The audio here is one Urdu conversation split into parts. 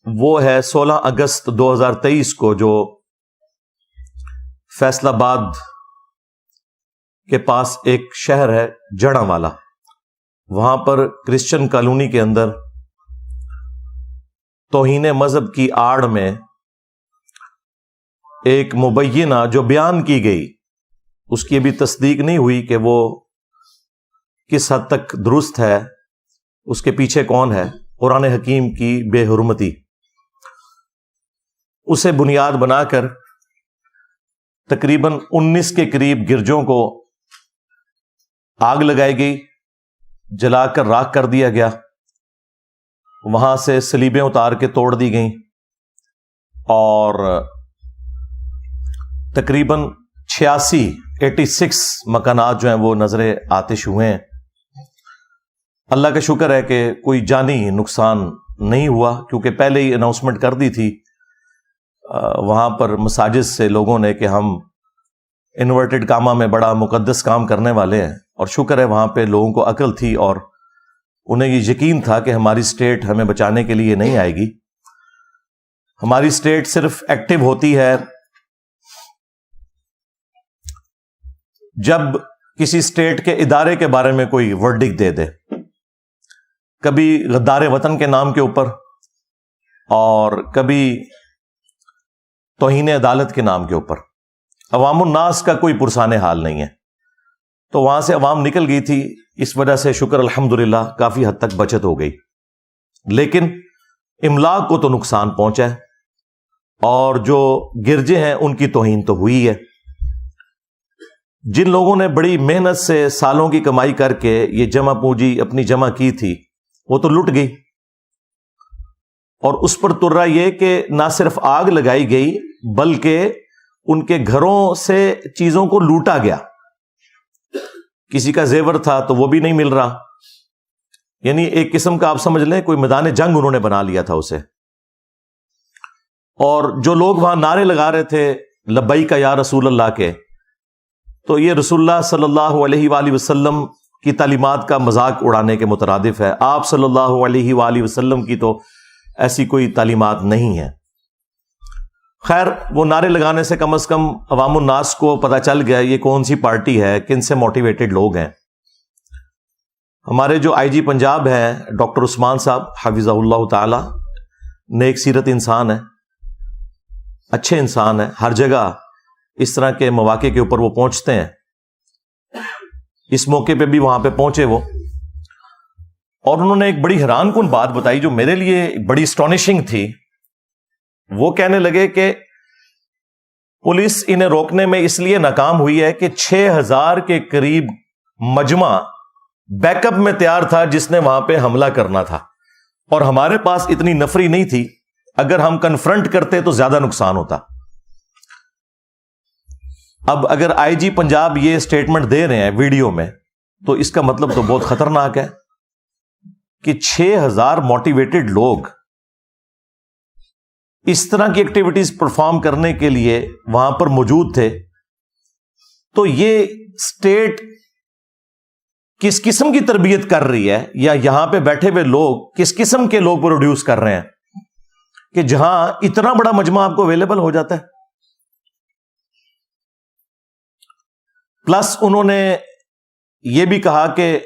وہ ہے 16 اگست 2023 کو جو فیصل آباد کے پاس ایک شہر ہے جڑاں والا، وہاں پر کرسچن کالونی کے اندر توہین مذہب کی آڑ میں ایک مبینہ جو بیان کی گئی، اس کی ابھی تصدیق نہیں ہوئی کہ وہ کس حد تک درست ہے، اس کے پیچھے کون ہے، قرآن حکیم کی بے حرمتی، اسے بنیاد بنا کر تقریباً 19 کے قریب گرجوں کو آگ لگائی گئی، جلا کر راکھ کر دیا گیا، وہاں سے صلیبیں اتار کے توڑ دی گئیں، اور تقریباً 86 مکانات جو ہیں وہ نظر آتش ہوئے ہیں۔ اللہ کا شکر ہے کہ کوئی جانی نقصان نہیں ہوا، کیونکہ پہلے ہی اناؤنسمنٹ کر دی تھی وہاں پر مساجد سے لوگوں نے کہ ہم انورٹڈ کاما میں بڑا مقدس کام کرنے والے ہیں، اور شکر ہے وہاں پہ لوگوں کو عقل تھی اور انہیں یہ یقین تھا کہ ہماری اسٹیٹ ہمیں بچانے کے لیے نہیں آئے گی۔ ہماری اسٹیٹ صرف ایکٹیو ہوتی ہے جب کسی اسٹیٹ کے ادارے کے بارے میں کوئی ورڈکٹ دے دے، کبھی غدار وطن کے نام کے اوپر اور کبھی توہین عدالت کے نام کے اوپر۔ عوام الناس کا کوئی پرسان حال نہیں ہے، تو وہاں سے عوام نکل گئی تھی، اس وجہ سے شکر الحمدللہ کافی حد تک بچت ہو گئی، لیکن املاک کو تو نقصان پہنچا ہے، اور جو گرجے ہیں ان کی توہین تو ہوئی ہے۔ جن لوگوں نے بڑی محنت سے سالوں کی کمائی کر کے یہ جمع پونجی اپنی جمع کی تھی، وہ تو لٹ گئی، اور اس پر ترا یہ کہ نہ صرف آگ لگائی گئی بلکہ ان کے گھروں سے چیزوں کو لوٹا گیا۔ کسی کا زیور تھا تو وہ بھی نہیں مل رہا، یعنی ایک قسم کا آپ سمجھ لیں کوئی میدان جنگ انہوں نے بنا لیا تھا اسے۔ اور جو لوگ وہاں نعرے لگا رہے تھے لبیک یا رسول اللہ کے، تو یہ رسول اللہ صلی اللہ علیہ وآلہ وسلم کی تعلیمات کا مذاق اڑانے کے مترادف ہے۔ آپ صلی اللہ علیہ وآلہ وسلم کی تو ایسی کوئی تعلیمات نہیں ہے۔ خیر، وہ نعرے لگانے سے کم از کم عوام الناس کو پتہ چل گیا یہ کون سی پارٹی ہے، کن سے موٹیویٹڈ لوگ ہیں۔ ہمارے جو آئی جی پنجاب ہیں ڈاکٹر عثمان صاحب حفظہ اللہ تعالی، نیک سیرت انسان ہے، اچھے انسان ہیں، ہر جگہ اس طرح کے مواقع کے اوپر وہ پہنچتے ہیں۔ اس موقع پہ بھی وہاں پہ پہنچے وہ، اور انہوں نے ایک بڑی حیران کن بات بتائی جو میرے لیے بڑی اسٹانشنگ تھی۔ وہ کہنے لگے کہ پولیس انہیں روکنے میں اس لیے ناکام ہوئی ہے کہ 6000 کے قریب مجمع بیک اپ میں تیار تھا جس نے وہاں پہ حملہ کرنا تھا، اور ہمارے پاس اتنی نفری نہیں تھی، اگر ہم کنفرنٹ کرتے تو زیادہ نقصان ہوتا۔ اب اگر آئی جی پنجاب یہ سٹیٹمنٹ دے رہے ہیں ویڈیو میں، تو اس کا مطلب تو بہت خطرناک ہے کہ 6000 موٹیویٹڈ لوگ اس طرح کی ایکٹیویٹیز پرفارم کرنے کے لیے وہاں پر موجود تھے، تو یہ اسٹیٹ کس قسم کی تربیت کر رہی ہے، یا یہاں پہ بیٹھے ہوئے لوگ کس قسم کے لوگ پروڈیوس کر رہے ہیں کہ جہاں اتنا بڑا مجمع آپ کو اویلیبل ہو جاتا ہے۔ پلس انہوں نے یہ بھی کہا کہ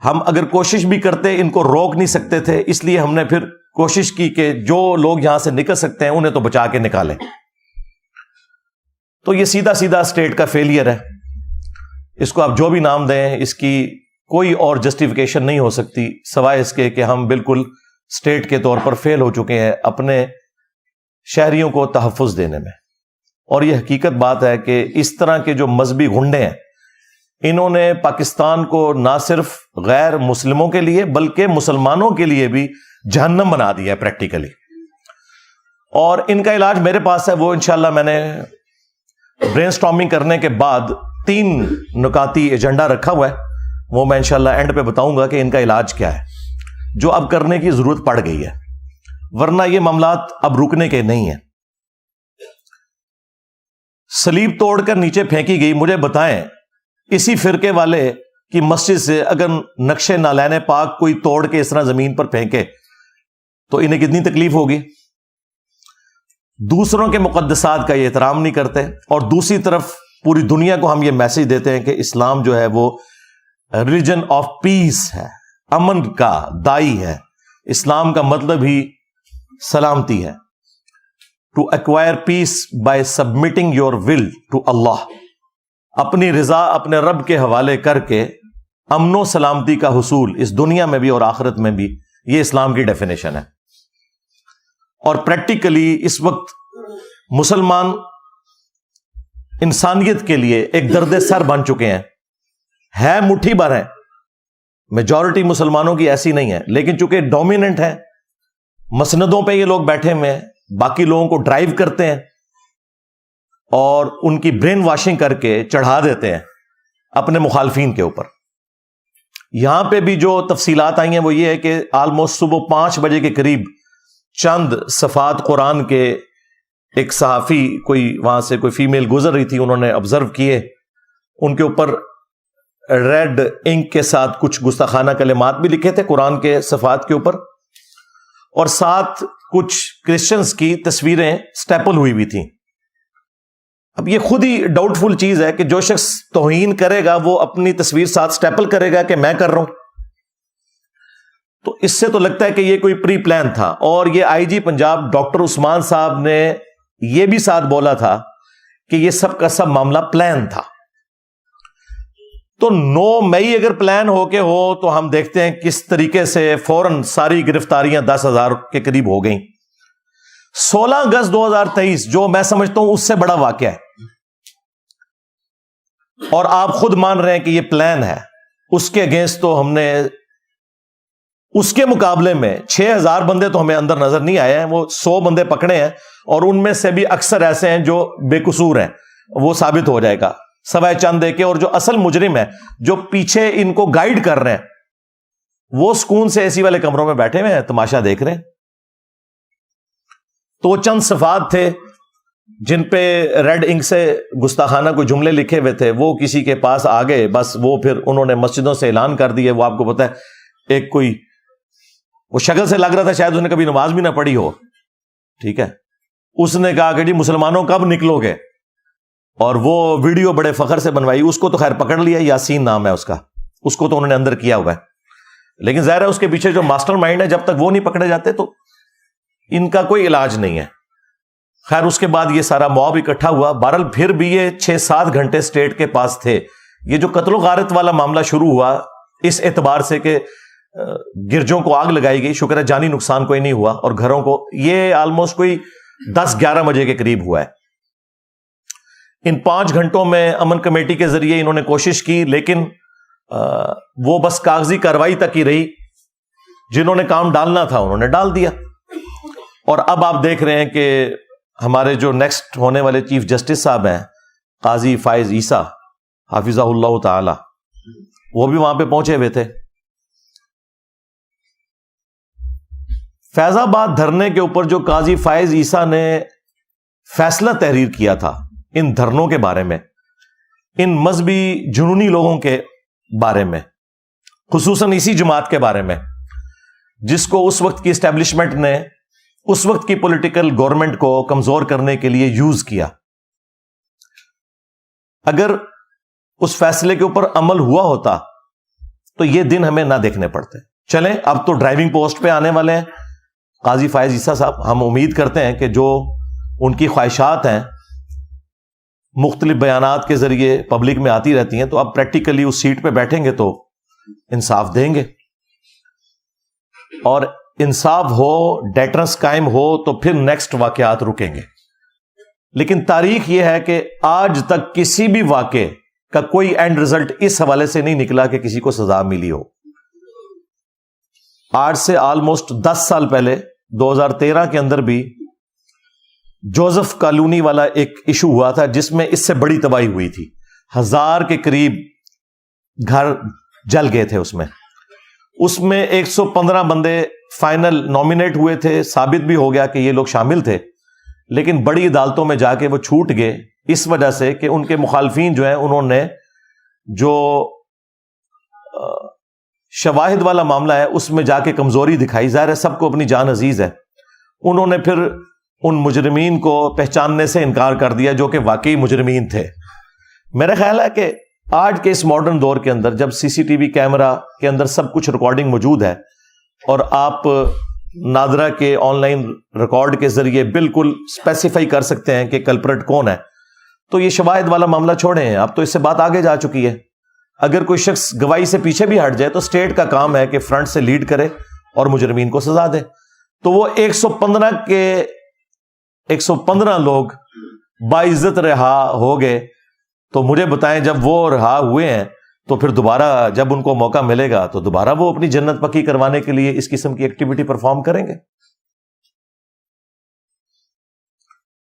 ہم اگر کوشش بھی کرتے ان کو روک نہیں سکتے تھے، اس لیے ہم نے پھر کوشش کی کہ جو لوگ یہاں سے نکل سکتے ہیں انہیں تو بچا کے نکالیں۔ تو یہ سیدھا سیدھا اسٹیٹ کا فیلئر ہے، اس کو آپ جو بھی نام دیں، اس کی کوئی اور جسٹیفیکیشن نہیں ہو سکتی سوائے اس کے کہ ہم بالکل اسٹیٹ کے طور پر فیل ہو چکے ہیں اپنے شہریوں کو تحفظ دینے میں۔ اور یہ حقیقت بات ہے کہ اس طرح کے جو مذہبی غنڈے ہیں، انہوں نے پاکستان کو نہ صرف غیر مسلموں کے لیے بلکہ مسلمانوں کے لیے بھی جہنم بنا دیا ہے پریکٹیکلی۔ اور ان کا علاج میرے پاس ہے، وہ انشاءاللہ میں نے برین سٹارمنگ کرنے کے بعد 3 نکاتی ایجنڈا رکھا ہوا ہے، وہ میں انشاءاللہ اینڈ پہ بتاؤں گا کہ ان کا علاج کیا ہے، جو اب کرنے کی ضرورت پڑ گئی ہے، ورنہ یہ معاملات اب رکنے کے نہیں ہیں۔ صلیب توڑ کر نیچے پھینکی گئی، مجھے بتائیں اسی فرقے والے کی مسجد سے اگر نقشے نالین پاک کوئی توڑ کے اس طرح زمین پر پھینکے تو انہیں کتنی تکلیف ہوگی. دوسروں کے مقدسات کا یہ احترام نہیں کرتے، اور دوسری طرف پوری دنیا کو ہم یہ میسج دیتے ہیں کہ اسلام جو ہے وہ ریلیجن آف پیس ہے، امن کا دائی ہے. اسلام کا مطلب ہی سلامتی ہے. To acquire peace by submitting your will to اللہ، اپنی رضا اپنے رب کے حوالے کر کے امن و سلامتی کا حصول اس دنیا میں بھی اور آخرت میں بھی، یہ اسلام کی ڈیفینیشن ہے. اور پریکٹیکلی اس وقت مسلمان انسانیت کے لیے ایک درد سر بن چکے ہیں. ہے مٹھی بھر ہیں، میجورٹی مسلمانوں کی ایسی نہیں ہے، لیکن چونکہ ڈومیننٹ ہیں، مسندوں پہ یہ لوگ بیٹھے ہوئے ہیں، باقی لوگوں کو ڈرائیو کرتے ہیں اور ان کی برین واشنگ کر کے چڑھا دیتے ہیں اپنے مخالفین کے اوپر. یہاں پہ بھی جو تفصیلات آئی ہیں وہ یہ ہے کہ آلموسٹ صبح 5 بجے کے قریب چند صفحات قرآن کے ایک صحافی کوئی وہاں سے کوئی فیمیل گزر رہی تھی، انہوں نے آبزرو کیے، ان کے اوپر ریڈ انک کے ساتھ کچھ گستاخانہ کلمات بھی لکھے تھے قرآن کے صفحات کے اوپر، اور ساتھ کچھ کرسچنز کی تصویریں سٹیپل ہوئی ہوئی تھیں. اب یہ خود ہی ڈاؤٹ فل چیز ہے کہ جو شخص توہین کرے گا وہ اپنی تصویر ساتھ سٹیپل کرے گا کہ میں کر رہا ہوں. تو اس سے تو لگتا ہے کہ یہ کوئی پری پلان تھا. اور یہ آئی جی پنجاب ڈاکٹر عثمان صاحب نے یہ بھی ساتھ بولا تھا کہ یہ سب کا سب معاملہ پلان تھا. تو 9 مئی اگر پلان ہو کے ہو تو ہم دیکھتے ہیں کس طریقے سے فوراً ساری گرفتاریاں 10,000 کے قریب ہو گئیں. 16 اگست 2023 جو میں سمجھتا ہوں اس سے بڑا واقعہ ہے، اور آپ خود مان رہے ہیں کہ یہ پلان ہے. اس کے اگینسٹ تو ہم نے اس کے مقابلے میں 6,000 بندے تو ہمیں اندر نظر نہیں آئے ہیں، وہ 100 بندے پکڑے ہیں، اور ان میں سے بھی اکثر ایسے ہیں جو بے قصور ہیں، وہ ثابت ہو جائے گا سوائے چند دے کے. اور جو اصل مجرم ہے جو پیچھے ان کو گائیڈ کر رہے ہیں وہ سکون سے اے سی والے کمروں میں بیٹھے ہوئے ہیں، تماشا دیکھ رہے ہیں. تو وہ چند صفحات تھے جن پہ ریڈ انک سے گستاخانہ کوئی جملے لکھے ہوئے تھے، وہ کسی کے پاس آ گئے، بس وہ پھر انہوں نے مسجدوں سے اعلان کر دیے. وہ آپ کو پتہ ہے ایک کوئی وہ شکل سے لگ رہا تھا شاید اس نے کبھی نماز بھی نہ پڑھی ہو، ٹھیک ہے، اس نے کہا کہ جی مسلمانوں کب نکلو گے، اور وہ ویڈیو بڑے فخر سے بنوائی. اس کو تو خیر پکڑ لیا، یاسین نام ہے اس کا، اس کو تو انہوں نے اندر کیا ہوا ہے، لیکن ظاہر ہے اس کے پیچھے جو ماسٹر مائنڈ ہے جب تک وہ نہیں پکڑے جاتے تو ان کا کوئی علاج نہیں ہے. خیر اس کے بعد یہ سارا موب اکٹھا ہوا. بہرحال پھر بھی یہ 6-7 گھنٹے اسٹیٹ کے پاس تھے. یہ جو قتل و غارت والا معاملہ شروع ہوا اس اعتبار سے کہ گرجوں کو آگ لگائی گئی، شکر ہے جانی نقصان کوئی نہیں ہوا، اور گھروں کو، یہ آلموسٹ کوئی 10-11 بجے کے قریب ہوا ہے. ان 5 گھنٹوں میں امن کمیٹی کے ذریعے انہوں نے کوشش کی، لیکن وہ بس کاغذی کارروائی تک ہی رہی. جنہوں نے کام ڈالنا تھا انہوں نے ڈال دیا. اور اب آپ دیکھ رہے ہیں کہ ہمارے جو نیکسٹ ہونے والے چیف جسٹس صاحب ہیں قاضی فائز عیسیٰ حافظہ اللہ تعالی، وہ بھی وہاں پہ پہنچے ہوئے تھے. فیض آباد دھرنے کے اوپر جو قاضی فائز عیسیٰ نے فیصلہ تحریر کیا تھا ان دھرنوں کے بارے میں، ان مذہبی جنونی لوگوں کے بارے میں، خصوصاً اسی جماعت کے بارے میں جس کو اس وقت کی اسٹیبلشمنٹ نے اس وقت کی پولیٹیکل گورنمنٹ کو کمزور کرنے کے لیے یوز کیا، اگر اس فیصلے کے اوپر عمل ہوا ہوتا تو یہ دن ہمیں نہ دیکھنے پڑتے. چلیں اب تو ڈرائیونگ پوسٹ پہ آنے والے ہیں قاضی فائز عیسیٰ صاحب. ہم امید کرتے ہیں کہ جو ان کی خواہشات ہیں مختلف بیانات کے ذریعے پبلک میں آتی رہتی ہیں، تو اب پریکٹیکلی اس سیٹ پہ بیٹھیں گے تو انصاف دیں گے، اور انصاف ہو، ڈیٹرنس قائم ہو تو پھر نیکسٹ واقعات رکیں گے. لیکن تاریخ یہ ہے کہ آج تک کسی بھی واقعے کا کوئی اینڈ رزلٹ اس حوالے سے نہیں نکلا کہ کسی کو سزا ملی ہو. آج سے آلموسٹ 10 سال پہلے 2013 کے اندر بھی جوزف کالونی والا ایک ایشو ہوا تھا جس میں اس سے بڑی تباہی ہوئی تھی. 1000 کے قریب گھر جل گئے تھے. اس میں 115 بندے فائنل نامینیٹ ہوئے تھے، ثابت بھی ہو گیا کہ یہ لوگ شامل تھے، لیکن بڑی عدالتوں میں جا کے وہ چھوٹ گئے اس وجہ سے کہ ان کے مخالفین جو ہیں انہوں نے جو شواہد والا معاملہ ہے، اس میں جا کے کمزوری دکھائی، ظاہر ہے سب کو اپنی جان عزیز ہے، انہوں نے پھر ان مجرمین کو پہچاننے سے انکار کر دیا جو کہ واقعی مجرمین تھے۔ میرا خیال ہے کہ آج کے اس ماڈرن دور کے اندر جب سی سی ٹی وی کیمرہ کے اندر سب کچھ ریکارڈنگ موجود ہے اور آپ نادرا کے آن لائن ریکارڈ کے ذریعے بالکل اسپیسیفائی کر سکتے ہیں کہ کلپریٹ کون ہے، تو یہ شواہد والا معاملہ چھوڑیں، اب تو اس سے بات آگے جا چکی ہے۔ اگر کوئی شخص گواہی سے پیچھے بھی ہٹ جائے تو اسٹیٹ کا کام ہے کہ فرنٹ سے لیڈ کرے اور مجرمین کو سزا دے۔ تو وہ 115 لوگ باعزت رہا ہو گئے، تو مجھے بتائیں جب وہ رہا ہوئے ہیں تو پھر دوبارہ جب ان کو موقع ملے گا تو دوبارہ وہ اپنی جنت پکی کروانے کے لیے اس قسم کی ایکٹیویٹی پرفارم کریں گے؟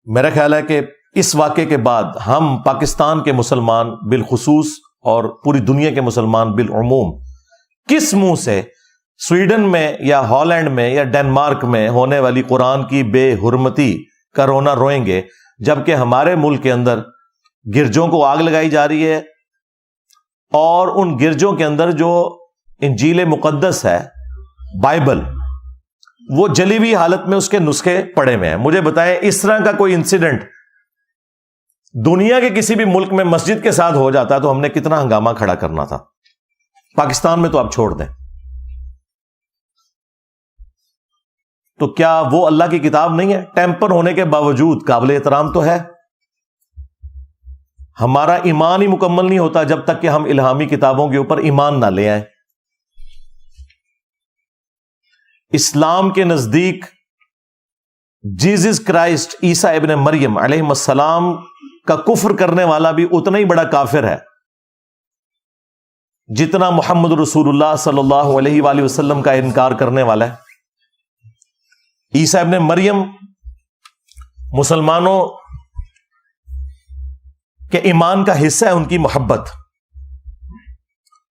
میرا خیال ہے کہ اس واقعے کے بعد ہم پاکستان کے مسلمان بالخصوص اور پوری دنیا کے مسلمان بالعموم کس منہ سے سویڈن میں یا ہالینڈ میں یا ڈنمارک میں ہونے والی قرآن کی بے حرمتی کا رونا روئیں گے، جبکہ ہمارے ملک کے اندر گرجوں کو آگ لگائی جا رہی ہے اور ان گرجوں کے اندر جو انجیل مقدس ہے، بائبل، وہ جلی ہوئی حالت میں اس کے نسخے پڑے ہوئے ہیں۔ مجھے بتائیں اس طرح کا کوئی انسیڈنٹ دنیا کے کسی بھی ملک میں مسجد کے ساتھ ہو جاتا تو ہم نے کتنا ہنگامہ کھڑا کرنا تھا۔ پاکستان میں تو آپ چھوڑ دیں، تو کیا وہ اللہ کی کتاب نہیں ہے؟ ٹیمپر ہونے کے باوجود قابل احترام تو ہے۔ ہمارا ایمان ہی مکمل نہیں ہوتا جب تک کہ ہم الہامی کتابوں کے اوپر ایمان نہ لے آئیں۔ اسلام کے نزدیک جیزس کرائسٹ عیسیٰ ابن مریم علیہ السلام کا کفر کرنے والا بھی اتنا ہی بڑا کافر ہے جتنا محمد رسول اللہ صلی اللہ علیہ وآلہ وسلم کا انکار کرنے والا ہے۔ عیسیٰ ابن مریم مسلمانوں کے ایمان کا حصہ ہے، ان کی محبت،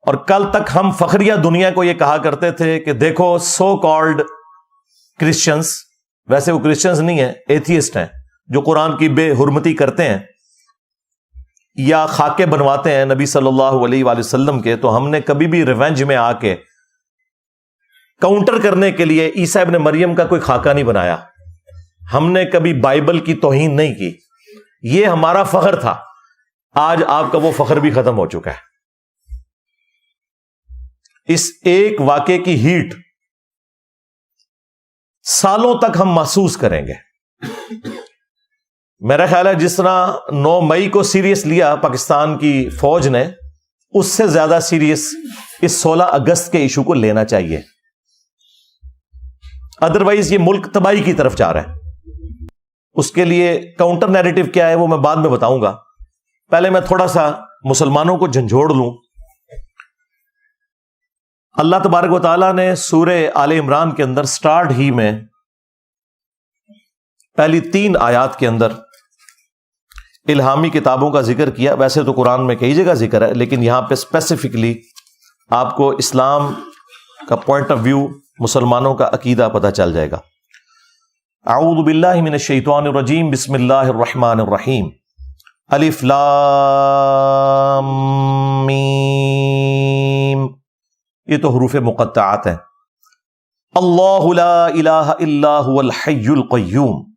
اور کل تک ہم فخریہ دنیا کو یہ کہا کرتے تھے کہ دیکھو سو کالڈ کرسچنز، ویسے وہ کرسچنز نہیں ہیں، ایتھیسٹ ہیں، جو قرآن کی بے حرمتی کرتے ہیں یا خاکے بنواتے ہیں نبی صلی اللہ علیہ وآلہ وسلم کے، تو ہم نے کبھی بھی ریونج میں آ کے کاؤنٹر کرنے کے لیے عیسیٰ ابن مریم کا کوئی خاکہ نہیں بنایا، ہم نے کبھی بائبل کی توہین نہیں کی، یہ ہمارا فخر تھا۔ آج آپ کا وہ فخر بھی ختم ہو چکا ہے۔ اس ایک واقعے کی ہیٹ سالوں تک ہم محسوس کریں گے۔ میرا خیال ہے جس طرح 9 مئی کو سیریس لیا پاکستان کی فوج نے، اس سے زیادہ سیریس اس 16 اگست کے ایشو کو لینا چاہیے، ادروائز یہ ملک تباہی کی طرف جا رہا ہے۔ اس کے لیے کاؤنٹر نیریٹو کیا ہے وہ میں بعد میں بتاؤں گا، پہلے میں تھوڑا سا مسلمانوں کو جھنجھوڑ لوں۔ اللہ تبارک و تعالیٰ نے سورہ آل عمران کے اندر سٹارٹ ہی میں پہلی 3 آیات کے اندر الہامی کتابوں کا ذکر کیا۔ ویسے تو قرآن میں کئی جگہ ذکر ہے، لیکن یہاں پہ اسپیسیفکلی آپ کو اسلام کا پوائنٹ آف ویو، مسلمانوں کا عقیدہ پتہ چل جائے گا۔ اعوذ باللہ من الشیطان الرجیم، بسم اللہ الرحمن الرحیم، الف لام میم، یہ تو حروف مقطعات ہیں۔ اللہ لا الہ الا هو الحی القیوم،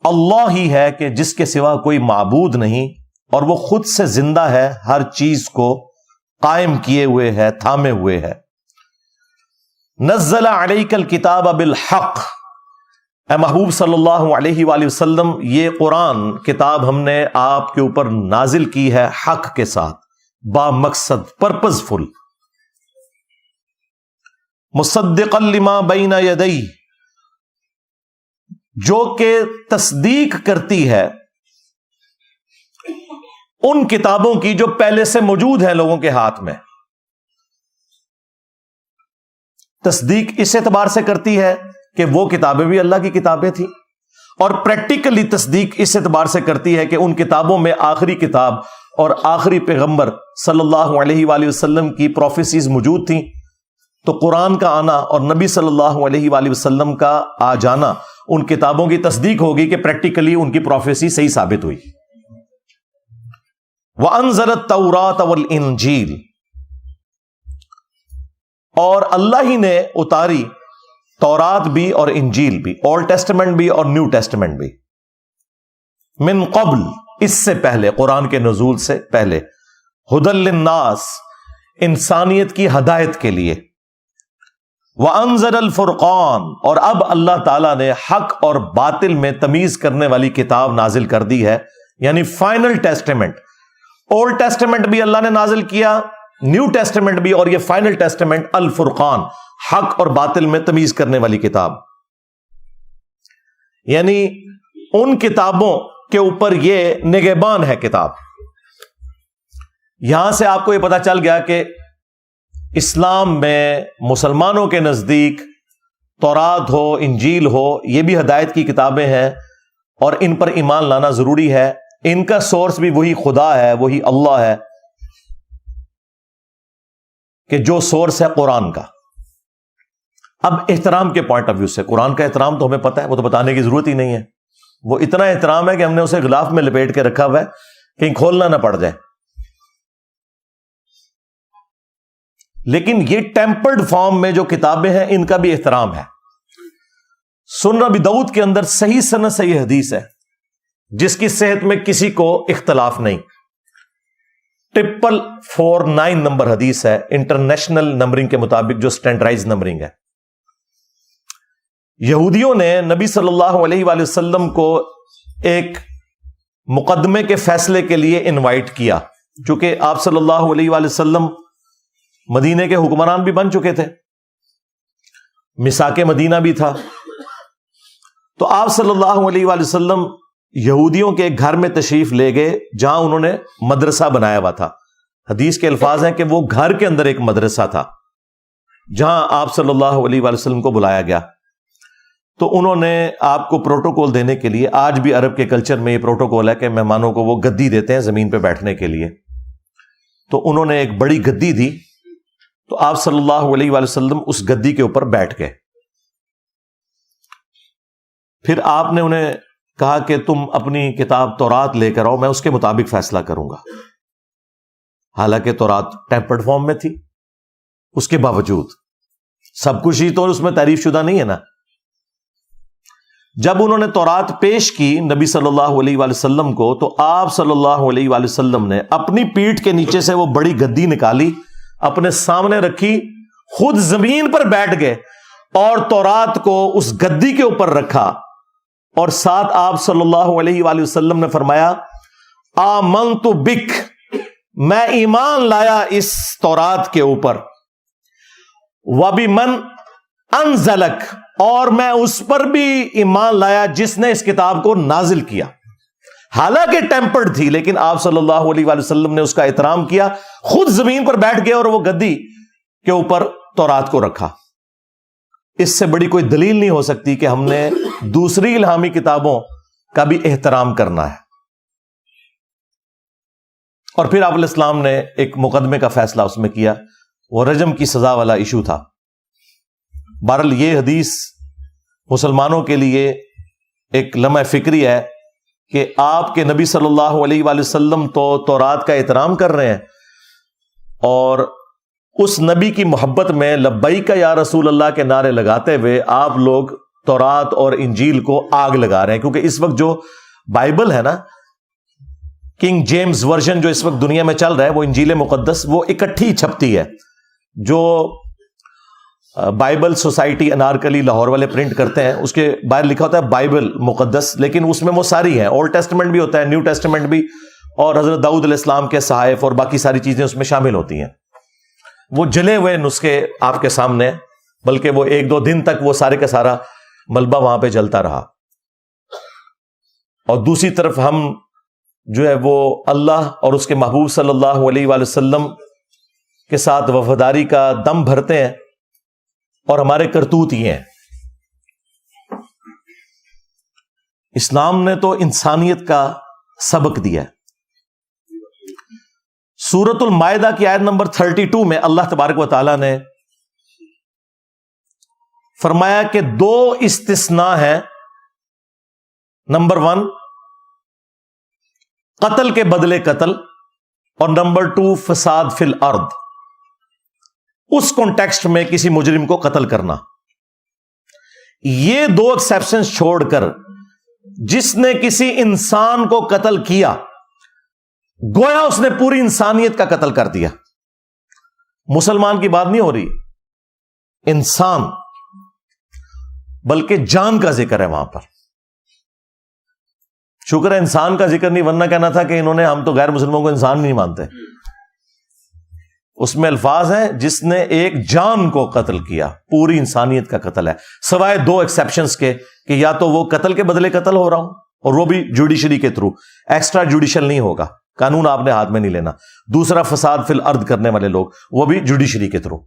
اللہ ہی ہے کہ جس کے سوا کوئی معبود نہیں، اور وہ خود سے زندہ ہے، ہر چیز کو قائم کیے ہوئے ہے، تھامے ہوئے ہے۔ نزل علیک الکتاب بالحق، اے محبوب صلی اللہ علیہ وآلہ وسلم، یہ قرآن کتاب ہم نے آپ کے اوپر نازل کی ہے حق کے ساتھ، با مقصد، پرپز فل، مصدقا لما بین یدیہ، جو کہ تصدیق کرتی ہے ان کتابوں کی جو پہلے سے موجود ہیں لوگوں کے ہاتھ میں۔ تصدیق اس اعتبار سے کرتی ہے کہ وہ کتابیں بھی اللہ کی کتابیں تھیں، اور پریکٹیکلی تصدیق اس اعتبار سے کرتی ہے کہ ان کتابوں میں آخری کتاب اور آخری پیغمبر صلی اللہ علیہ وآلہ وسلم کی پروفیسیز موجود تھیں۔ تو قرآن کا آنا اور نبی صلی اللہ علیہ وآلہ وسلم کا آ جانا ان کتابوں کی تصدیق ہوگی کہ پریکٹیکلی ان کی پروفیسی صحیح ثابت ہوئی۔ وَأَنزَلَ التَّوْرَاةَ وَالْإِنْجِيلَ، اور اللہ ہی نے اتاری تورات بھی اور انجیل بھی، اولڈ ٹیسٹمنٹ بھی اور نیو ٹیسٹمنٹ بھی، من قبل، اس سے پہلے، قرآن کے نزول سے پہلے، ہدی للناس، انسانیت کی ہدایت کے لیے، وانزل الفرقان، اور اب اللہ تعالیٰ نے حق اور باطل میں تمیز کرنے والی کتاب نازل کر دی ہے، یعنی فائنل ٹیسٹمنٹ۔ اولڈ ٹیسٹمنٹ بھی اللہ نے نازل کیا، نیو ٹیسٹمنٹ بھی، اور یہ فائنل ٹیسٹمنٹ الفرقان، حق اور باطل میں تمیز کرنے والی کتاب، یعنی ان کتابوں کے اوپر یہ نگہبان ہے کتاب۔ یہاں سے آپ کو یہ پتا چل گیا کہ اسلام میں مسلمانوں کے نزدیک تورات ہو، انجیل ہو، یہ بھی ہدایت کی کتابیں ہیں، اور ان پر ایمان لانا ضروری ہے۔ ان کا سورس بھی وہی خدا ہے، وہی اللہ ہے، کہ جو سورس ہے قرآن کا۔ اب احترام کے پوائنٹ آف ویو سے، قرآن کا احترام تو ہمیں پتہ ہے، وہ تو بتانے کی ضرورت ہی نہیں ہے، وہ اتنا احترام ہے کہ ہم نے اسے غلاف میں لپیٹ کے رکھا ہوا ہے، کہیں کھولنا نہ پڑ جائے۔ لیکن یہ ٹیمپرڈ فارم میں جو کتابیں ہیں، ان کا بھی احترام ہے۔ سنن ابی داؤد کے اندر صحیح سند سے یہ حدیث ہے، جس کی صحت میں کسی کو اختلاف نہیں، 449 نمبر حدیث ہے، انٹرنیشنل نمبرنگ کے مطابق، جو سٹینڈرڈائز نمبرنگ ہے۔ یہودیوں نے نبی صلی اللہ علیہ وآلہ وسلم کو ایک مقدمے کے فیصلے کے لیے انوائٹ کیا، چونکہ آپ صلی اللہ علیہ وآلہ وسلم مدینے کے حکمران بھی بن چکے تھے، میثاق مدینہ بھی تھا، تو آپ صلی اللہ علیہ وآلہ وسلم یہودیوں کے ایک گھر میں تشریف لے گئے، جہاں انہوں نے مدرسہ بنایا ہوا تھا۔ حدیث کے الفاظ ہیں کہ وہ گھر کے اندر ایک مدرسہ تھا، جہاں آپ صلی اللہ علیہ وآلہ وسلم کو بلایا گیا۔ تو انہوں نے آپ کو پروٹوکول دینے کے لیے، آج بھی عرب کے کلچر میں یہ پروٹوکول ہے کہ مہمانوں کو وہ گدی دیتے ہیں زمین پہ بیٹھنے کے لیے، تو انہوں نے ایک بڑی گدی دی، تو آپ صلی اللہ علیہ وآلہ وسلم اس گدی کے اوپر بیٹھ گئے۔ پھر آپ نے انہیں کہا کہ تم اپنی کتاب تورات لے کر آؤ، میں اس کے مطابق فیصلہ کروں گا۔ حالانکہ تورات ٹیمپرڈ فارم میں تھی، اس کے باوجود سب کچھ ہی تو اس میں تعریف شدہ نہیں ہے نا۔ جب انہوں نے تورات پیش کی نبی صلی اللہ علیہ وآلہ وسلم کو، تو آپ صلی اللہ علیہ وآلہ وسلم نے اپنی پیٹھ کے نیچے سے وہ بڑی گدی نکالی، اپنے سامنے رکھی، خود زمین پر بیٹھ گئے اور تورات کو اس گدی کے اوپر رکھا، اور ساتھ آپ صلی اللہ علیہ وآلہ وسلم نے فرمایا آمنت بک، میں ایمان لایا اس تورات کے اوپر، وبمن انزلک، اور میں اس پر بھی ایمان لایا جس نے اس کتاب کو نازل کیا۔ حالانکہ ٹیمپرڈ تھی، لیکن آپ صلی اللہ علیہ وآلہ وسلم نے اس کا احترام کیا، خود زمین پر بیٹھ گئے اور وہ گدی کے اوپر تورات کو رکھا۔ اس سے بڑی کوئی دلیل نہیں ہو سکتی کہ ہم نے دوسری الہامی کتابوں کا بھی احترام کرنا ہے۔ اور پھر آپ علیہ السلام نے ایک مقدمے کا فیصلہ اس میں کیا، وہ رجم کی سزا والا ایشو تھا۔ بہرحال یہ حدیث مسلمانوں کے لیے ایک لمحہ فکری ہے کہ آپ کے نبی صلی اللہ علیہ وآلہ وسلم تو تورات کا احترام کر رہے ہیں، اور اس نبی کی محبت میں لبیک یا رسول اللہ کے نعرے لگاتے ہوئے آپ لوگ تورات اور انجیل کو آگ لگا رہے ہیں۔ کیونکہ اس وقت جو بائبل ہے نا، کنگ جیمز ورژن جو اس وقت دنیا میں چل رہا ہے، وہ انجیل مقدس، وہ اکٹھی چھپتی ہے۔ جو بائبل سوسائٹی انارکلی لاہور والے پرنٹ کرتے ہیں، اس کے باہر لکھا ہوتا ہے بائبل مقدس، لیکن اس میں وہ ساری ہیں، اولڈ ٹیسٹمنٹ بھی ہوتا ہے، نیو ٹیسٹمنٹ بھی، اور حضرت داؤد علیہ السلام کے صحائف اور باقی ساری چیزیں اس میں شامل ہوتی ہیں۔ وہ جلے ہوئے نسخے آپ کے سامنے، بلکہ وہ 1-2 دن تک وہ سارے کا سارا ملبہ وہاں پہ جلتا رہا۔ اور دوسری طرف ہم جو ہے وہ اللہ اور اس کے محبوب صلی اللہ علیہ وآلہ وسلم کے ساتھ وفاداری کا دم بھرتے ہیں، اور ہمارے کرتوت یہ ہیں۔ اسلام نے تو انسانیت کا سبق دیا ہے۔ سورۃ المائدہ کی آیت نمبر 32 میں اللہ تبارک و تعالیٰ نے فرمایا کہ 2 استثناء ہیں۔ نمبر 1 قتل کے بدلے قتل، اور نمبر 2 فساد فی الارض۔ اس کانٹیکسٹ میں کسی مجرم کو قتل کرنا. یہ دو ایکسیپشنز چھوڑ کر جس نے کسی انسان کو قتل کیا گویا اس نے پوری انسانیت کا قتل کر دیا. مسلمان کی بات نہیں ہو رہی، انسان، بلکہ جان کا ذکر ہے وہاں پر. شکر ہے انسان کا ذکر نہیں، ورنہ کہنا تھا کہ انہوں نے ہم تو غیر مسلموں کو انسان نہیں مانتے. اس میں الفاظ ہیں جس نے ایک جان کو قتل کیا، پوری انسانیت کا قتل ہے، سوائے دو ایکسیپشنز کے کہ یا تو وہ قتل کے بدلے قتل ہو رہا ہوں اور وہ بھی جوڈیشری کے تھرو، ایکسٹرا جوڈیشل نہیں ہوگا، قانون آپ نے ہاتھ میں نہیں لینا. دوسرا فساد فی الارض کرنے والے لوگ، وہ بھی جوڈیشری کے تھرو.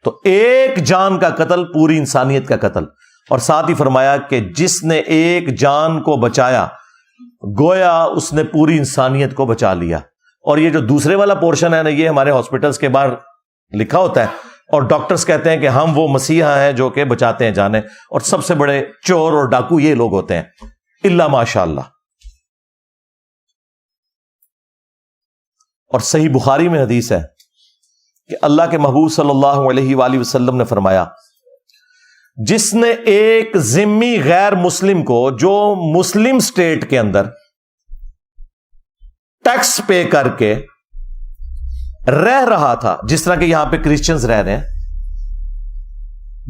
تو ایک جان کا قتل پوری انسانیت کا قتل. اور ساتھ ہی فرمایا کہ جس نے ایک جان کو بچایا گویا اس نے پوری انسانیت کو بچا لیا. اور یہ جو دوسرے والا پورشن ہے نا، یہ ہمارے ہاسپٹلس کے باہر لکھا ہوتا ہے اور ڈاکٹرز کہتے ہیں کہ ہم وہ مسیحا ہیں جو کہ بچاتے ہیں جانیں، اور سب سے بڑے چور اور ڈاکو یہ لوگ ہوتے ہیں، الا ماشاء اللہ. اور صحیح بخاری میں حدیث ہے کہ اللہ کے محبوب صلی اللہ علیہ وآلہ وسلم نے فرمایا جس نے ایک ذمی غیر مسلم کو جو مسلم اسٹیٹ کے اندر ٹیکس پے کر کے رہ رہا تھا، جس طرح کہ یہاں پہ کرسچنز رہ رہے ہیں،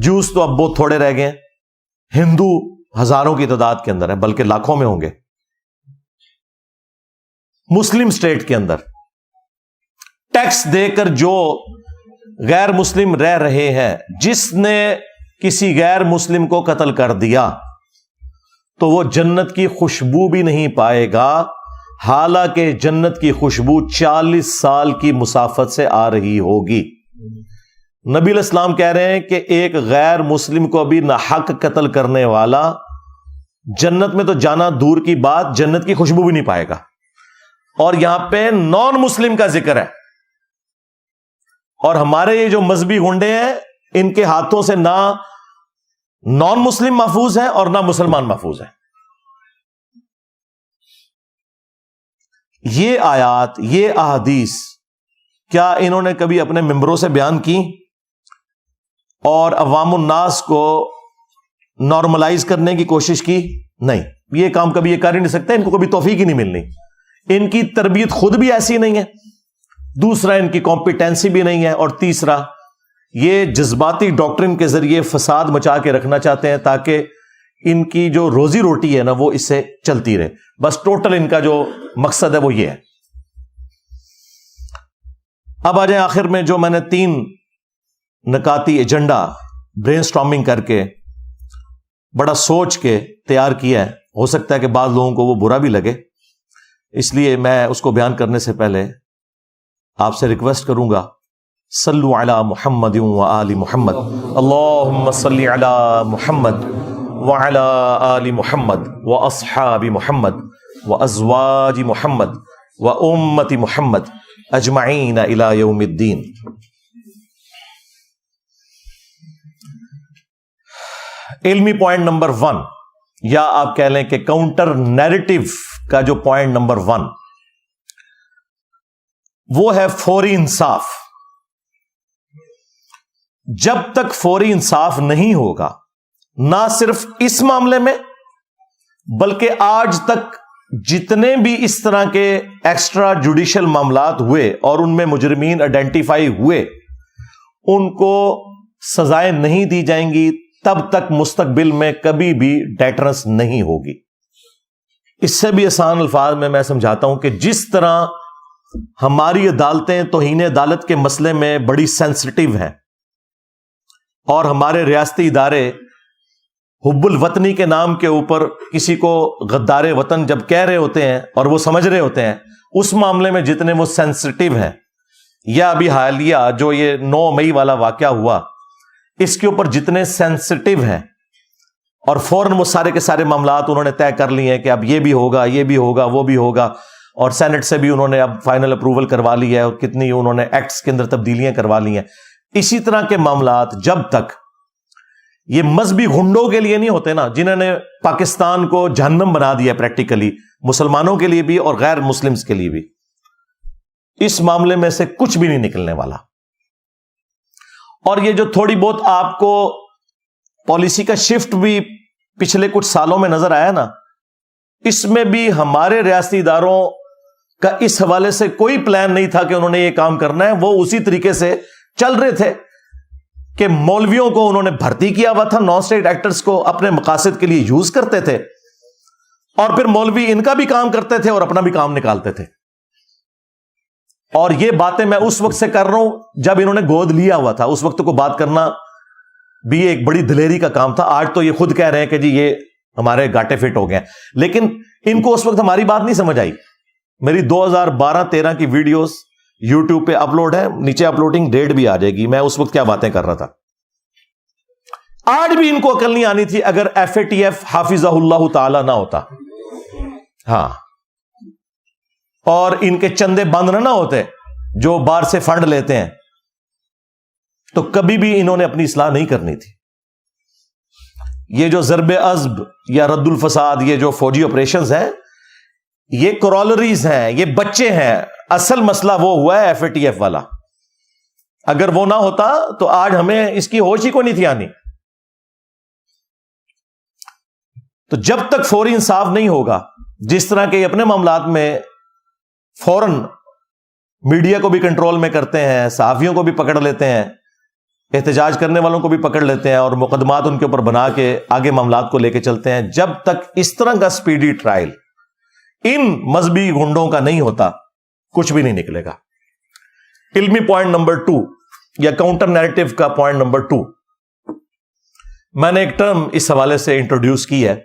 جوز تو اب بہت تھوڑے رہ گئے ہیں، ہندو ہزاروں کی تعداد کے اندر ہے، بلکہ لاکھوں میں ہوں گے. مسلم اسٹیٹ کے اندر ٹیکس دے کر جو غیر مسلم رہ رہے ہیں، جس نے کسی غیر مسلم کو قتل کر دیا تو وہ جنت کی خوشبو بھی نہیں پائے گا، حالانکہ جنت کی خوشبو 40 سال کی مسافت سے آ رہی ہوگی. نبی علیہ السلام کہہ رہے ہیں کہ ایک غیر مسلم کو بھی ناحق قتل کرنے والا جنت میں تو جانا دور کی بات، جنت کی خوشبو بھی نہیں پائے گا. اور یہاں پہ نان مسلم کا ذکر ہے، اور ہمارے یہ جو مذہبی گنڈے ہیں ان کے ہاتھوں سے نہ نان مسلم محفوظ ہیں اور نہ مسلمان محفوظ ہیں. یہ آیات، یہ احادیث کیا انہوں نے کبھی اپنے ممبروں سے بیان کی اور عوام الناس کو نارملائز کرنے کی کوشش کی؟ نہیں، یہ کام کبھی یہ کر ہی نہیں سکتے، ان کو کبھی توفیق ہی نہیں ملنی. ان کی تربیت خود بھی ایسی نہیں ہے، دوسرا ان کی کمپیٹنسی بھی نہیں ہے، اور تیسرا یہ جذباتی ڈاکٹرن کے ذریعے فساد مچا کے رکھنا چاہتے ہیں تاکہ ان کی جو روزی روٹی ہے نا وہ اس سے چلتی رہے. بس ٹوٹل ان کا جو مقصد ہے وہ یہ ہے. اب آ جائیں آخر میں، جو میں نے 3 نکاتی ایجنڈا برین سٹارمنگ کر کے بڑا سوچ کے تیار کیا ہے. ہو سکتا ہے کہ بعض لوگوں کو وہ برا بھی لگے، اس لیے میں اس کو بیان کرنے سے پہلے آپ سے ریکویسٹ کروں گا، صلو علی محمد و آل محمد، اللہم صلی علی محمد وعلی آل محمد و اصحاب محمد و ازواج محمد و امت محمد اجمعین الی یوم الدین. علمی پوائنٹ نمبر 1، یا آپ کہہ لیں کہ کاؤنٹر نیریٹو کا جو پوائنٹ نمبر 1 وہ ہے فوری انصاف. جب تک فوری انصاف نہیں ہوگا، نہ صرف اس معاملے میں بلکہ آج تک جتنے بھی اس طرح کے ایکسٹرا جوڈیشل معاملات ہوئے اور ان میں مجرمین آئیڈینٹیفائی ہوئے، ان کو سزائیں نہیں دی جائیں گی، تب تک مستقبل میں کبھی بھی ڈیٹرنس نہیں ہوگی. اس سے بھی آسان الفاظ میں سمجھاتا ہوں کہ جس طرح ہماری عدالتیں توہین عدالت کے مسئلے میں بڑی سینسٹیو ہیں، اور ہمارے ریاستی ادارے حب الوطنی کے نام کے اوپر کسی کو غدار وطن جب کہہ رہے ہوتے ہیں اور وہ سمجھ رہے ہوتے ہیں، اس معاملے میں جتنے وہ سینسٹیو ہیں، یا ابھی حالیہ جو یہ 9 مئی والا واقعہ ہوا، اس کے اوپر جتنے سینسٹیو ہیں، اور فوراً وہ سارے کے سارے معاملات انہوں نے طے کر لیے ہیں کہ اب یہ بھی ہوگا، یہ بھی ہوگا، وہ بھی ہوگا، اور سینٹ سے بھی انہوں نے اب فائنل اپروول کروا لی ہے، اور کتنی انہوں نے ایکٹس کے اندر تبدیلیاں کروا لی ہیں. اسی طرح کے معاملات جب تک یہ مذہبی گنڈوں کے لیے نہیں ہوتے نا، جنہوں نے پاکستان کو جہنم بنا دیا پریکٹیکلی، مسلمانوں کے لیے بھی اور غیر مسلمز کے لیے بھی، اس معاملے میں سے کچھ بھی نہیں نکلنے والا. اور یہ جو تھوڑی بہت آپ کو پالیسی کا شفٹ بھی پچھلے کچھ سالوں میں نظر آیا نا، اس میں بھی ہمارے ریاستی اداروں کا اس حوالے سے کوئی پلان نہیں تھا کہ انہوں نے یہ کام کرنا ہے. وہ اسی طریقے سے چل رہے تھے کہ مولویوں کو انہوں نے بھرتی کیا ہوا تھا، نان اسٹیٹ ایکٹرز کو اپنے مقاصد کے لیے یوز کرتے تھے، اور پھر مولوی ان کا بھی کام کرتے تھے اور اپنا بھی کام نکالتے تھے. اور یہ باتیں میں اس وقت سے کر رہا ہوں جب انہوں نے گود لیا ہوا تھا. اس وقت کو بات کرنا بھی ایک بڑی دلیری کا کام تھا. آج تو یہ خود کہہ رہے ہیں کہ جی یہ ہمارے گاٹے فٹ ہو گئے، لیکن ان کو اس وقت ہماری بات نہیں سمجھ آئی. میری 2012-13 کی ویڈیوز یوٹیوب پہ اپلوڈ ہے، نیچے اپلوڈنگ ڈیٹ بھی آ جائے گی. میں اس وقت کیا باتیں کر رہا تھا. آج بھی ان کو عقل نہیں آنی تھی اگر FATF حافظہ اللہ تعالی نہ ہوتا، ہاں، اور ان کے چندے بند نہ ہوتے جو باہر سے فنڈ لیتے ہیں، تو کبھی بھی انہوں نے اپنی اصلاح نہیں کرنی تھی. یہ جو ضرب عزب یا رد الفساد، یہ جو فوجی آپریشنز ہیں، یہ کرولریز ہیں، یہ بچے ہیں. اصل مسئلہ وہ ہوا ہے FATF والا. اگر وہ نہ ہوتا تو آج ہمیں اس کی ہوش ہی کو نہیں تھی آنی. تو جب تک فوری انصاف نہیں ہوگا، جس طرح کے اپنے معاملات میں فوراً میڈیا کو بھی کنٹرول میں کرتے ہیں، صحافیوں کو بھی پکڑ لیتے ہیں، احتجاج کرنے والوں کو بھی پکڑ لیتے ہیں اور مقدمات ان کے اوپر بنا کے آگے معاملات کو لے کے چلتے ہیں، جب تک اس طرح کا سپیڈی ٹرائل ان مذہبی گنڈوں کا نہیں ہوتا، کچھ بھی نہیں نکلے گا. علمی پوائنٹ نمبر 2 یا کاؤنٹر نیریٹو کا پوائنٹ نمبر 2، میں نے ایک ٹرم اس حوالے سے انٹروڈیوس کی ہے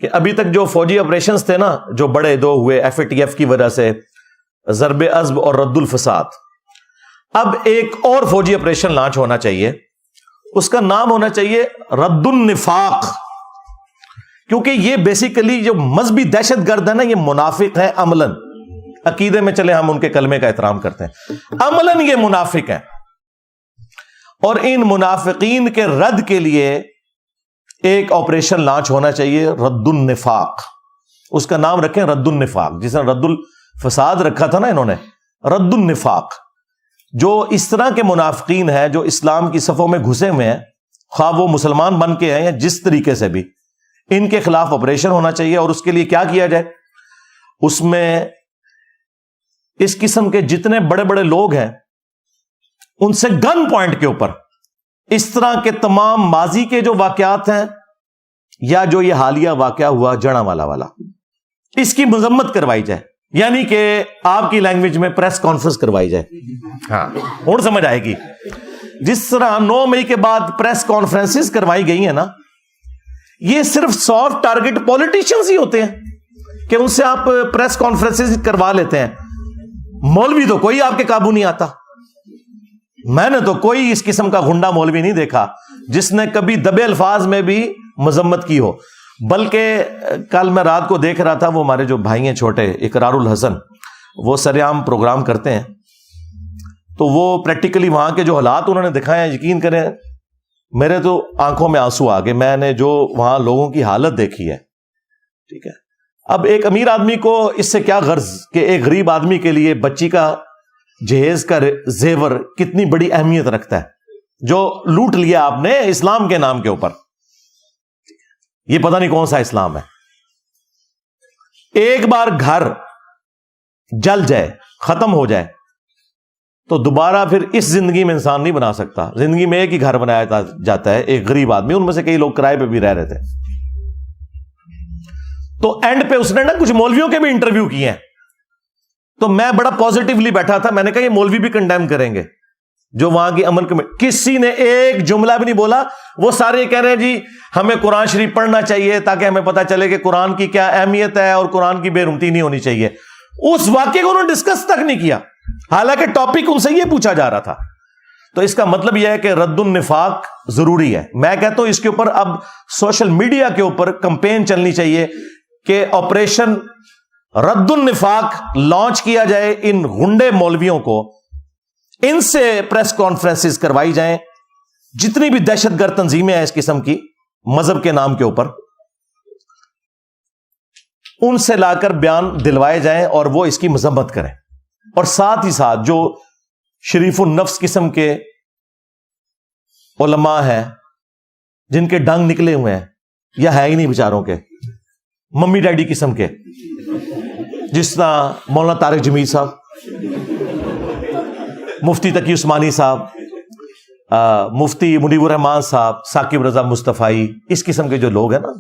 کہ ابھی تک جو فوجی آپریشنز تھے نا، جو بڑے دو ہوئے FATF کی وجہ سے، ضرب عزب اور رد الفساد، اب ایک اور فوجی آپریشن لانچ ہونا چاہیے. اس کا نام ہونا چاہیے رد النفاق، کیونکہ یہ بیسیکلی جو مذہبی دہشت گرد ہے نا، یہ منافق ہے عملاً. عقیدے میں چلے ہم ان کے کلمے کا احترام کرتے ہیں، عملاً یہ منافق ہیں. اور ان منافقین کے رد کے لیے ایک آپریشن لانچ ہونا چاہیے، رد النفاق. اس کا نام رکھیں رد النفاق، جس نے رد الفساد رکھا تھا نا انہوں نے، رد النفاق. جو اس طرح کے منافقین ہیں جو اسلام کی صفوں میں گھسے ہوئے ہیں، خواہ وہ مسلمان بن کے ہیں یا جس طریقے سے بھی، ان کے خلاف آپریشن ہونا چاہیے. اور اس کے لیے کیا کیا جائے؟ اس میں اس قسم کے جتنے بڑے بڑے لوگ ہیں ان سے گن پوائنٹ کے اوپر اس طرح کے تمام ماضی کے جو واقعات ہیں یا جو یہ حالیہ واقعہ ہوا جڑا والا، اس کی مذمت کروائی جائے. یعنی کہ آپ کی لینگویج میں پریس کانفرنس کروائی جائے. ہاں، اور سمجھ آئے گی. جس طرح 9 مئی کے بعد پریس کانفرنسز کروائی گئی ہیں نا، یہ صرف سافٹ ٹارگٹ پولیٹیشنز ہی ہوتے ہیں کہ ان سے آپ پریس کانفرنسز کروا لیتے ہیں. مولوی تو کوئی آپ کے قابو نہیں آتا. میں نے تو کوئی اس قسم کا غنڈا مولوی نہیں دیکھا جس نے کبھی دبے الفاظ میں بھی مذمت کی ہو. بلکہ کل میں رات کو دیکھ رہا تھا، وہ ہمارے جو بھائی ہیں چھوٹے، اقرار الحسن، وہ سرعام پروگرام کرتے ہیں، تو وہ پریکٹیکلی وہاں کے جو حالات انہوں نے دکھائے ہیں، یقین کریں میرے تو آنکھوں میں آنسو آ گئے. میں نے جو وہاں لوگوں کی حالت دیکھی ہے، ٹھیک ہے. اب ایک امیر آدمی کو اس سے کیا غرض کہ ایک غریب آدمی کے لیے بچی کا جہیز کا زیور کتنی بڑی اہمیت رکھتا ہے، جو لوٹ لیا آپ نے اسلام کے نام کے اوپر. یہ پتہ نہیں کون سا اسلام ہے. ایک بار گھر جل جائے، ختم ہو جائے، تو دوبارہ پھر اس زندگی میں انسان نہیں بنا سکتا. زندگی میں ایک ہی گھر بنایا جاتا ہے. ایک غریب آدمی، ان میں سے کئی لوگ کرائے پہ بھی رہ رہے تھے. تو اینڈ پہ اس نے نا کچھ مولویوں کے بھی انٹرویو کیے ہیں، تو میں بڑا پازیٹیولی بیٹھا تھا. میں نے کہا یہ مولوی بھی کنڈیم کریں گے جو وہاں کی امن کمیٹی. کسی نے ایک جملہ بھی نہیں بولا. وہ سارے کہہ رہے ہیں جی ہمیں قرآن شریف پڑھنا چاہیے تاکہ ہمیں پتہ چلے کہ قرآن کی کیا اہمیت ہے اور قرآن کی بے رحمتی نہیں ہونی چاہیے. اس واقعے کو انہوں نے ڈسکس تک نہیں کیا، حالانکہ ٹاپک ان سے یہ پوچھا جا رہا تھا. تو اس کا مطلب یہ ہے کہ رد النفاق ضروری ہے. میں کہتا ہوں اس کے اوپر اب سوشل میڈیا کے اوپر کمپین چلنی چاہیے کہ آپریشن رد النفاق لانچ کیا جائے. ان غنڈے مولویوں کو ان سے پریس کانفرنسز کروائی جائیں. جتنی بھی دہشت گرد تنظیمیں ہیں اس قسم کی مذہب کے نام کے اوپر، ان سے لا کر بیان دلوائے جائیں اور وہ اس کی مذمت کریں. اور ساتھ ہی ساتھ جو شریف النفس قسم کے علماء ہیں جن کے ڈنگ نکلے ہوئے ہیں یا ہے ہی نہیں بیچاروں کے، ممی ڈیڈی قسم کے، جس طرح مولانا طارق جمیل صاحب، مفتی عثمانی صاحب، مفتی منیب الرحمان صاحب، ثاقب رضا مصطفی، اس قسم کے جو لوگ ہیں نا،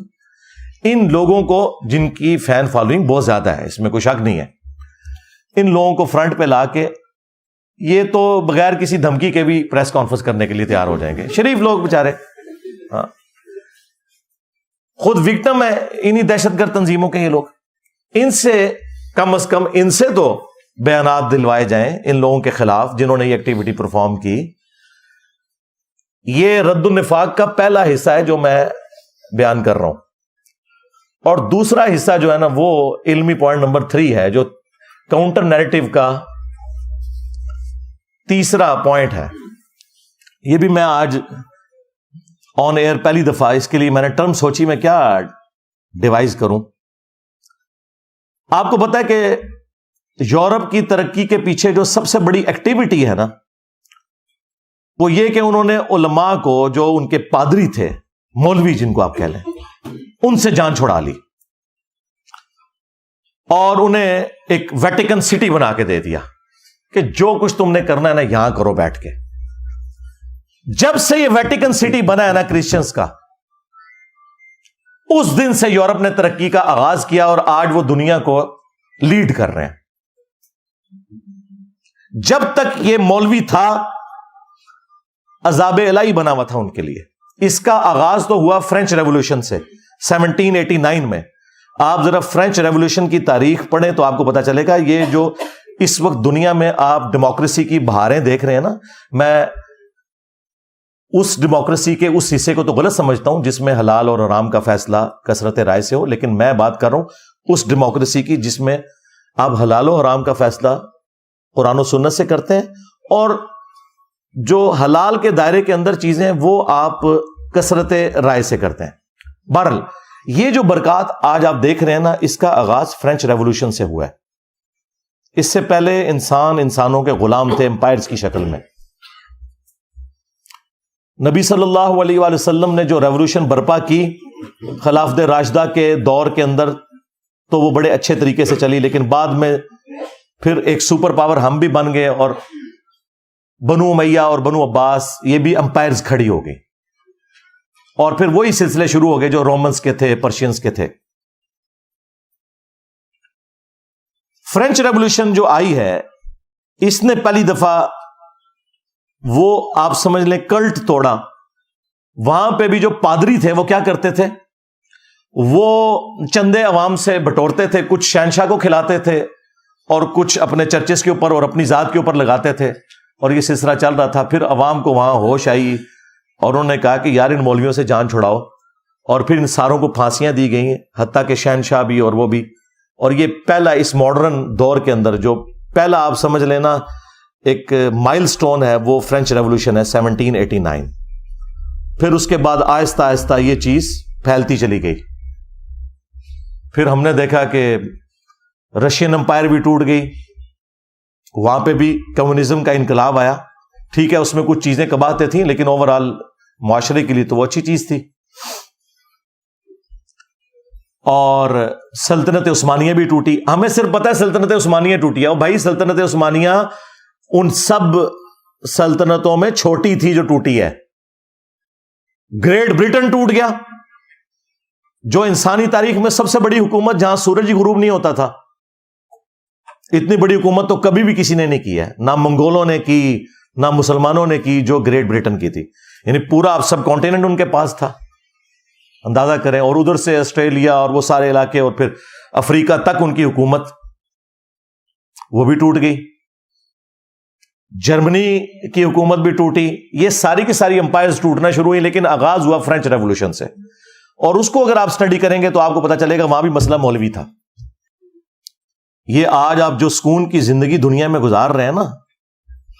ان لوگوں کو جن کی فین فالوئنگ بہت زیادہ ہے، اس میں کوئی شک نہیں ہے، ان لوگوں کو فرنٹ پہ لا کے یہ تو بغیر کسی دھمکی کے بھی پریس کانفرنس کرنے کے لیے تیار ہو جائیں گے، شریف لوگ بیچارے، ہاں خود وکٹم ہے انہی دہشت گرد تنظیموں کے یہ لوگ، ان سے کم از کم ان سے تو بیانات دلوائے جائیں ان لوگوں کے خلاف جنہوں نے یہ ایکٹیویٹی پرفارم کی۔ یہ رد النفاق کا پہلا حصہ ہے جو میں بیان کر رہا ہوں، اور دوسرا حصہ جو ہے نا وہ علمی پوائنٹ نمبر 3 ہے، جو کاؤنٹر نیریٹو کا تیسرا پوائنٹ ہے۔ یہ بھی میں آج آن ایئر پہلی دفعہ، اس کے لیے میں نے ٹرم سوچی میں کیا ڈیوائز کروں۔ آپ کو پتا ہے کہ یورپ کی ترقی کے پیچھے جو سب سے بڑی ایکٹیویٹی ہے نا، وہ یہ کہ انہوں نے علماء کو، جو ان کے پادری تھے، مولوی جن کو آپ کہہ لیں، ان سے جان چھڑا لی اور انہیں ایک ویٹیکن سٹی بنا کے دے دیا کہ جو کچھ تم نے کرنا ہے نا یہاں کرو بیٹھ کے۔ جب سے یہ ویٹیکن سٹی بنا ہے نا کرسچنز کا، اس دن سے یورپ نے ترقی کا آغاز کیا اور آج وہ دنیا کو لیڈ کر رہے ہیں۔ جب تک یہ مولوی تھا عذاب الہی بنا ہوا تھا ان کے لیے۔ اس کا آغاز تو ہوا فرینچ ریولوشن سے 1789 میں۔ آپ ذرا فرینچ ریولوشن کی تاریخ پڑھیں تو آپ کو پتا چلے گا یہ جو اس وقت دنیا میں آپ ڈیموکریسی کی بہاریں دیکھ رہے ہیں نا، میں اس ڈیموکریسی کے اس حصے کو تو غلط سمجھتا ہوں جس میں حلال اور حرام کا فیصلہ کثرت رائے سے ہو، لیکن میں بات کر رہا ہوں اس ڈیموکریسی کی جس میں آپ حلال و حرام کا فیصلہ قرآن و سنت سے کرتے ہیں، اور جو حلال کے دائرے کے اندر چیزیں ہیں وہ آپ کثرت رائے سے کرتے ہیں۔ بہرحال یہ جو برکات آج آپ دیکھ رہے ہیں نا، اس کا آغاز فرینچ ریولوشن سے ہوا ہے۔ اس سے پہلے انسانوں کے غلام تھے امپائرز کی شکل میں۔ نبی صلی اللہ علیہ وآلہ وسلم نے جو ریولوشن برپا کی خلافت راشدہ کے دور کے اندر تو وہ بڑے اچھے طریقے سے چلی، لیکن بعد میں پھر ایک سپر پاور ہم بھی بن گئے اور بنو امیہ اور بنو عباس یہ بھی امپائرز کھڑی ہو گئی، اور پھر وہی سلسلے شروع ہو گئے جو رومنز کے تھے، پرشینز کے تھے۔ فرینچ ریولوشن جو آئی ہے اس نے پہلی دفعہ وہ آپ سمجھ لیں کلٹ توڑا۔ وہاں پہ بھی جو پادری تھے وہ کیا کرتے تھے، وہ چندے عوام سے بٹورتے تھے، کچھ شہنشاہ کو کھلاتے تھے اور کچھ اپنے چرچز کے اوپر اور اپنی ذات کے اوپر لگاتے تھے، اور یہ سلسلہ چل رہا تھا۔ پھر عوام کو وہاں ہوش آئی اور انہوں نے کہا کہ یار ان مولویوں سے جان چھڑاؤ، اور پھر ان ساروں کو پھانسیاں دی گئی ہیں، حتیٰ کہ شہنشاہ بھی اور وہ بھی۔ اور یہ پہلا اس ماڈرن دور کے اندر جو پہلا آپ سمجھ لینا ایک مائل سٹون ہے وہ فرینچ ریولوشن ہے 1789۔ پھر اس کے بعد آہستہ آہستہ یہ چیز پھیلتی چلی گئی۔ پھر ہم نے دیکھا کہ رشین امپائر بھی ٹوٹ گئی، وہاں پہ بھی کمیونزم کا انقلاب آیا۔ ٹھیک ہے اس میں کچھ چیزیں کباہتے تھیں، لیکن اوورآل معاشرے کے لیے تو وہ اچھی چیز تھی۔ اور سلطنت عثمانیہ بھی ٹوٹی۔ ہمیں صرف پتہ ہے سلطنت عثمانیہ ٹوٹی ہے، اور بھائی سلطنت عثمانیہ ان سب سلطنتوں میں چھوٹی تھی جو ٹوٹی ہے۔ گریٹ برٹن ٹوٹ گیا، جو انسانی تاریخ میں سب سے بڑی حکومت، جہاں سورج ہی غروب نہیں ہوتا تھا۔ اتنی بڑی حکومت تو کبھی بھی کسی نے نہیں کی ہے، نہ منگولوں نے کی نہ مسلمانوں نے کی جو گریٹ برٹن کی تھی، یعنی پورا سب کانٹیننٹ ان کے پاس تھا، اندازہ کریں۔ اور ادھر سے آسٹریلیا اور وہ سارے علاقے اور پھر افریقہ تک ان کی حکومت وہ بھی ٹوٹ گئی۔ جرمنی کی حکومت بھی ٹوٹی۔ یہ ساری کی ساری امپائرز ٹوٹنا شروع ہوئی، لیکن آغاز ہوا فرینچ ریولوشن سے، اور اس کو اگر آپ سٹڈی کریں گے تو آپ کو پتا چلے گا وہاں بھی مسئلہ مولوی تھا۔ یہ آج آپ جو سکون کی زندگی دنیا میں گزار رہے ہیں نا،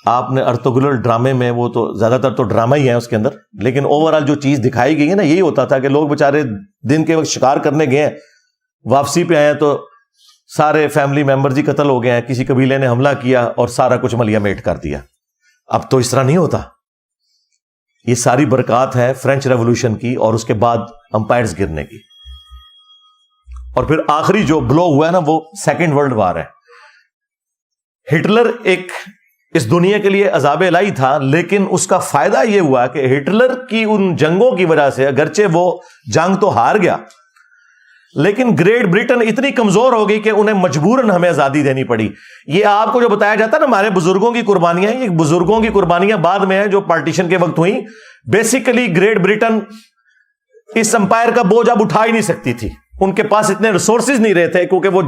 آپ نے ارطغرل ڈرامے میں، وہ تو زیادہ تر تو ڈرامہ ہی ہے اس کے اندر، لیکن اوورآل جو چیز دکھائی گئی ہے نا، یہی ہوتا تھا کہ لوگ بےچارے دن کے وقت شکار کرنے گئے ہیں، واپسی پہ آئے تو سارے فیملی ممبرز ہی قتل ہو گئے ہیں، کسی قبیلے نے حملہ کیا اور سارا کچھ ملیا میٹ کر دیا۔ اب تو اس طرح نہیں ہوتا، یہ ساری برکات ہے فرینچ ریولوشن کی اور اس کے بعد امپائرز گرنے کی. اور پھر آخری جو بلو ہوا ہے نا وہ سیکنڈ ورلڈ وار ہے. ہٹلر ایک اس دنیا کے لیے عذاب الہی تھا، لیکن اس کا فائدہ یہ ہوا کہ ہٹلر کی ان جنگوں کی وجہ سے اگرچہ وہ جنگ تو ہار گیا، لیکن گریٹ برٹن اتنی کمزور ہو گئی کہ انہیں مجبوراً ہمیں آزادی دینی پڑی. یہ آپ کو جو بتایا جاتا ہے نا ہمارے بزرگوں کی قربانیاں، یہ بزرگوں کی قربانیاں بعد میں ہیں جو پارٹیشن کے وقت ہوئی. بیسیکلی گریٹ برٹن اس امپائر کا بوجھ اب اٹھا ہی نہیں سکتی تھی. ان کے پاس اتنے ریسورسز نہیں رہے تھے کیونکہ وہ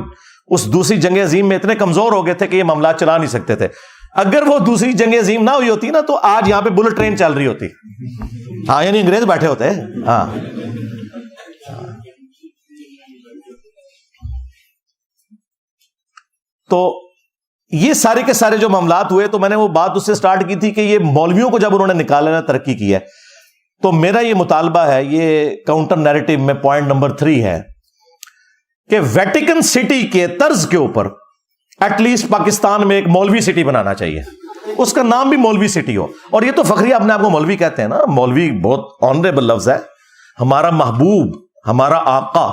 اس دوسری جنگ عظیم میں اتنے کمزور ہو گئے تھے کہ یہ معاملات چلا نہیں سکتے تھے. اگر وہ دوسری جنگ عظیم نہ ہوئی ہوتی نا تو آج یہاں پہ بلٹ ٹرین چل رہی ہوتی. ہاں یعنی انگریز بیٹھے ہوتے ہیں. ہاں تو یہ سارے کے سارے جو معاملات ہوئے تو میں نے وہ بات اس سے سٹارٹ کی تھی کہ یہ مولویوں کو جب انہوں نے نکالنا ترقی کی ہے تو میرا یہ مطالبہ ہے، یہ کاؤنٹر نیریٹو میں پوائنٹ نمبر 3 ہے کہ ویٹیکن سٹی کے طرز کے اوپر ایٹ لیسٹ پاکستان میں ایک مولوی سٹی بنانا چاہیے، اس کا نام بھی مولوی سٹی ہو. اور یہ تو فخری اپنے آپ کو مولوی کہتے ہیں نا، مولوی بہت آنریبل لفظ ہے. ہمارا محبوب، ہمارا آقا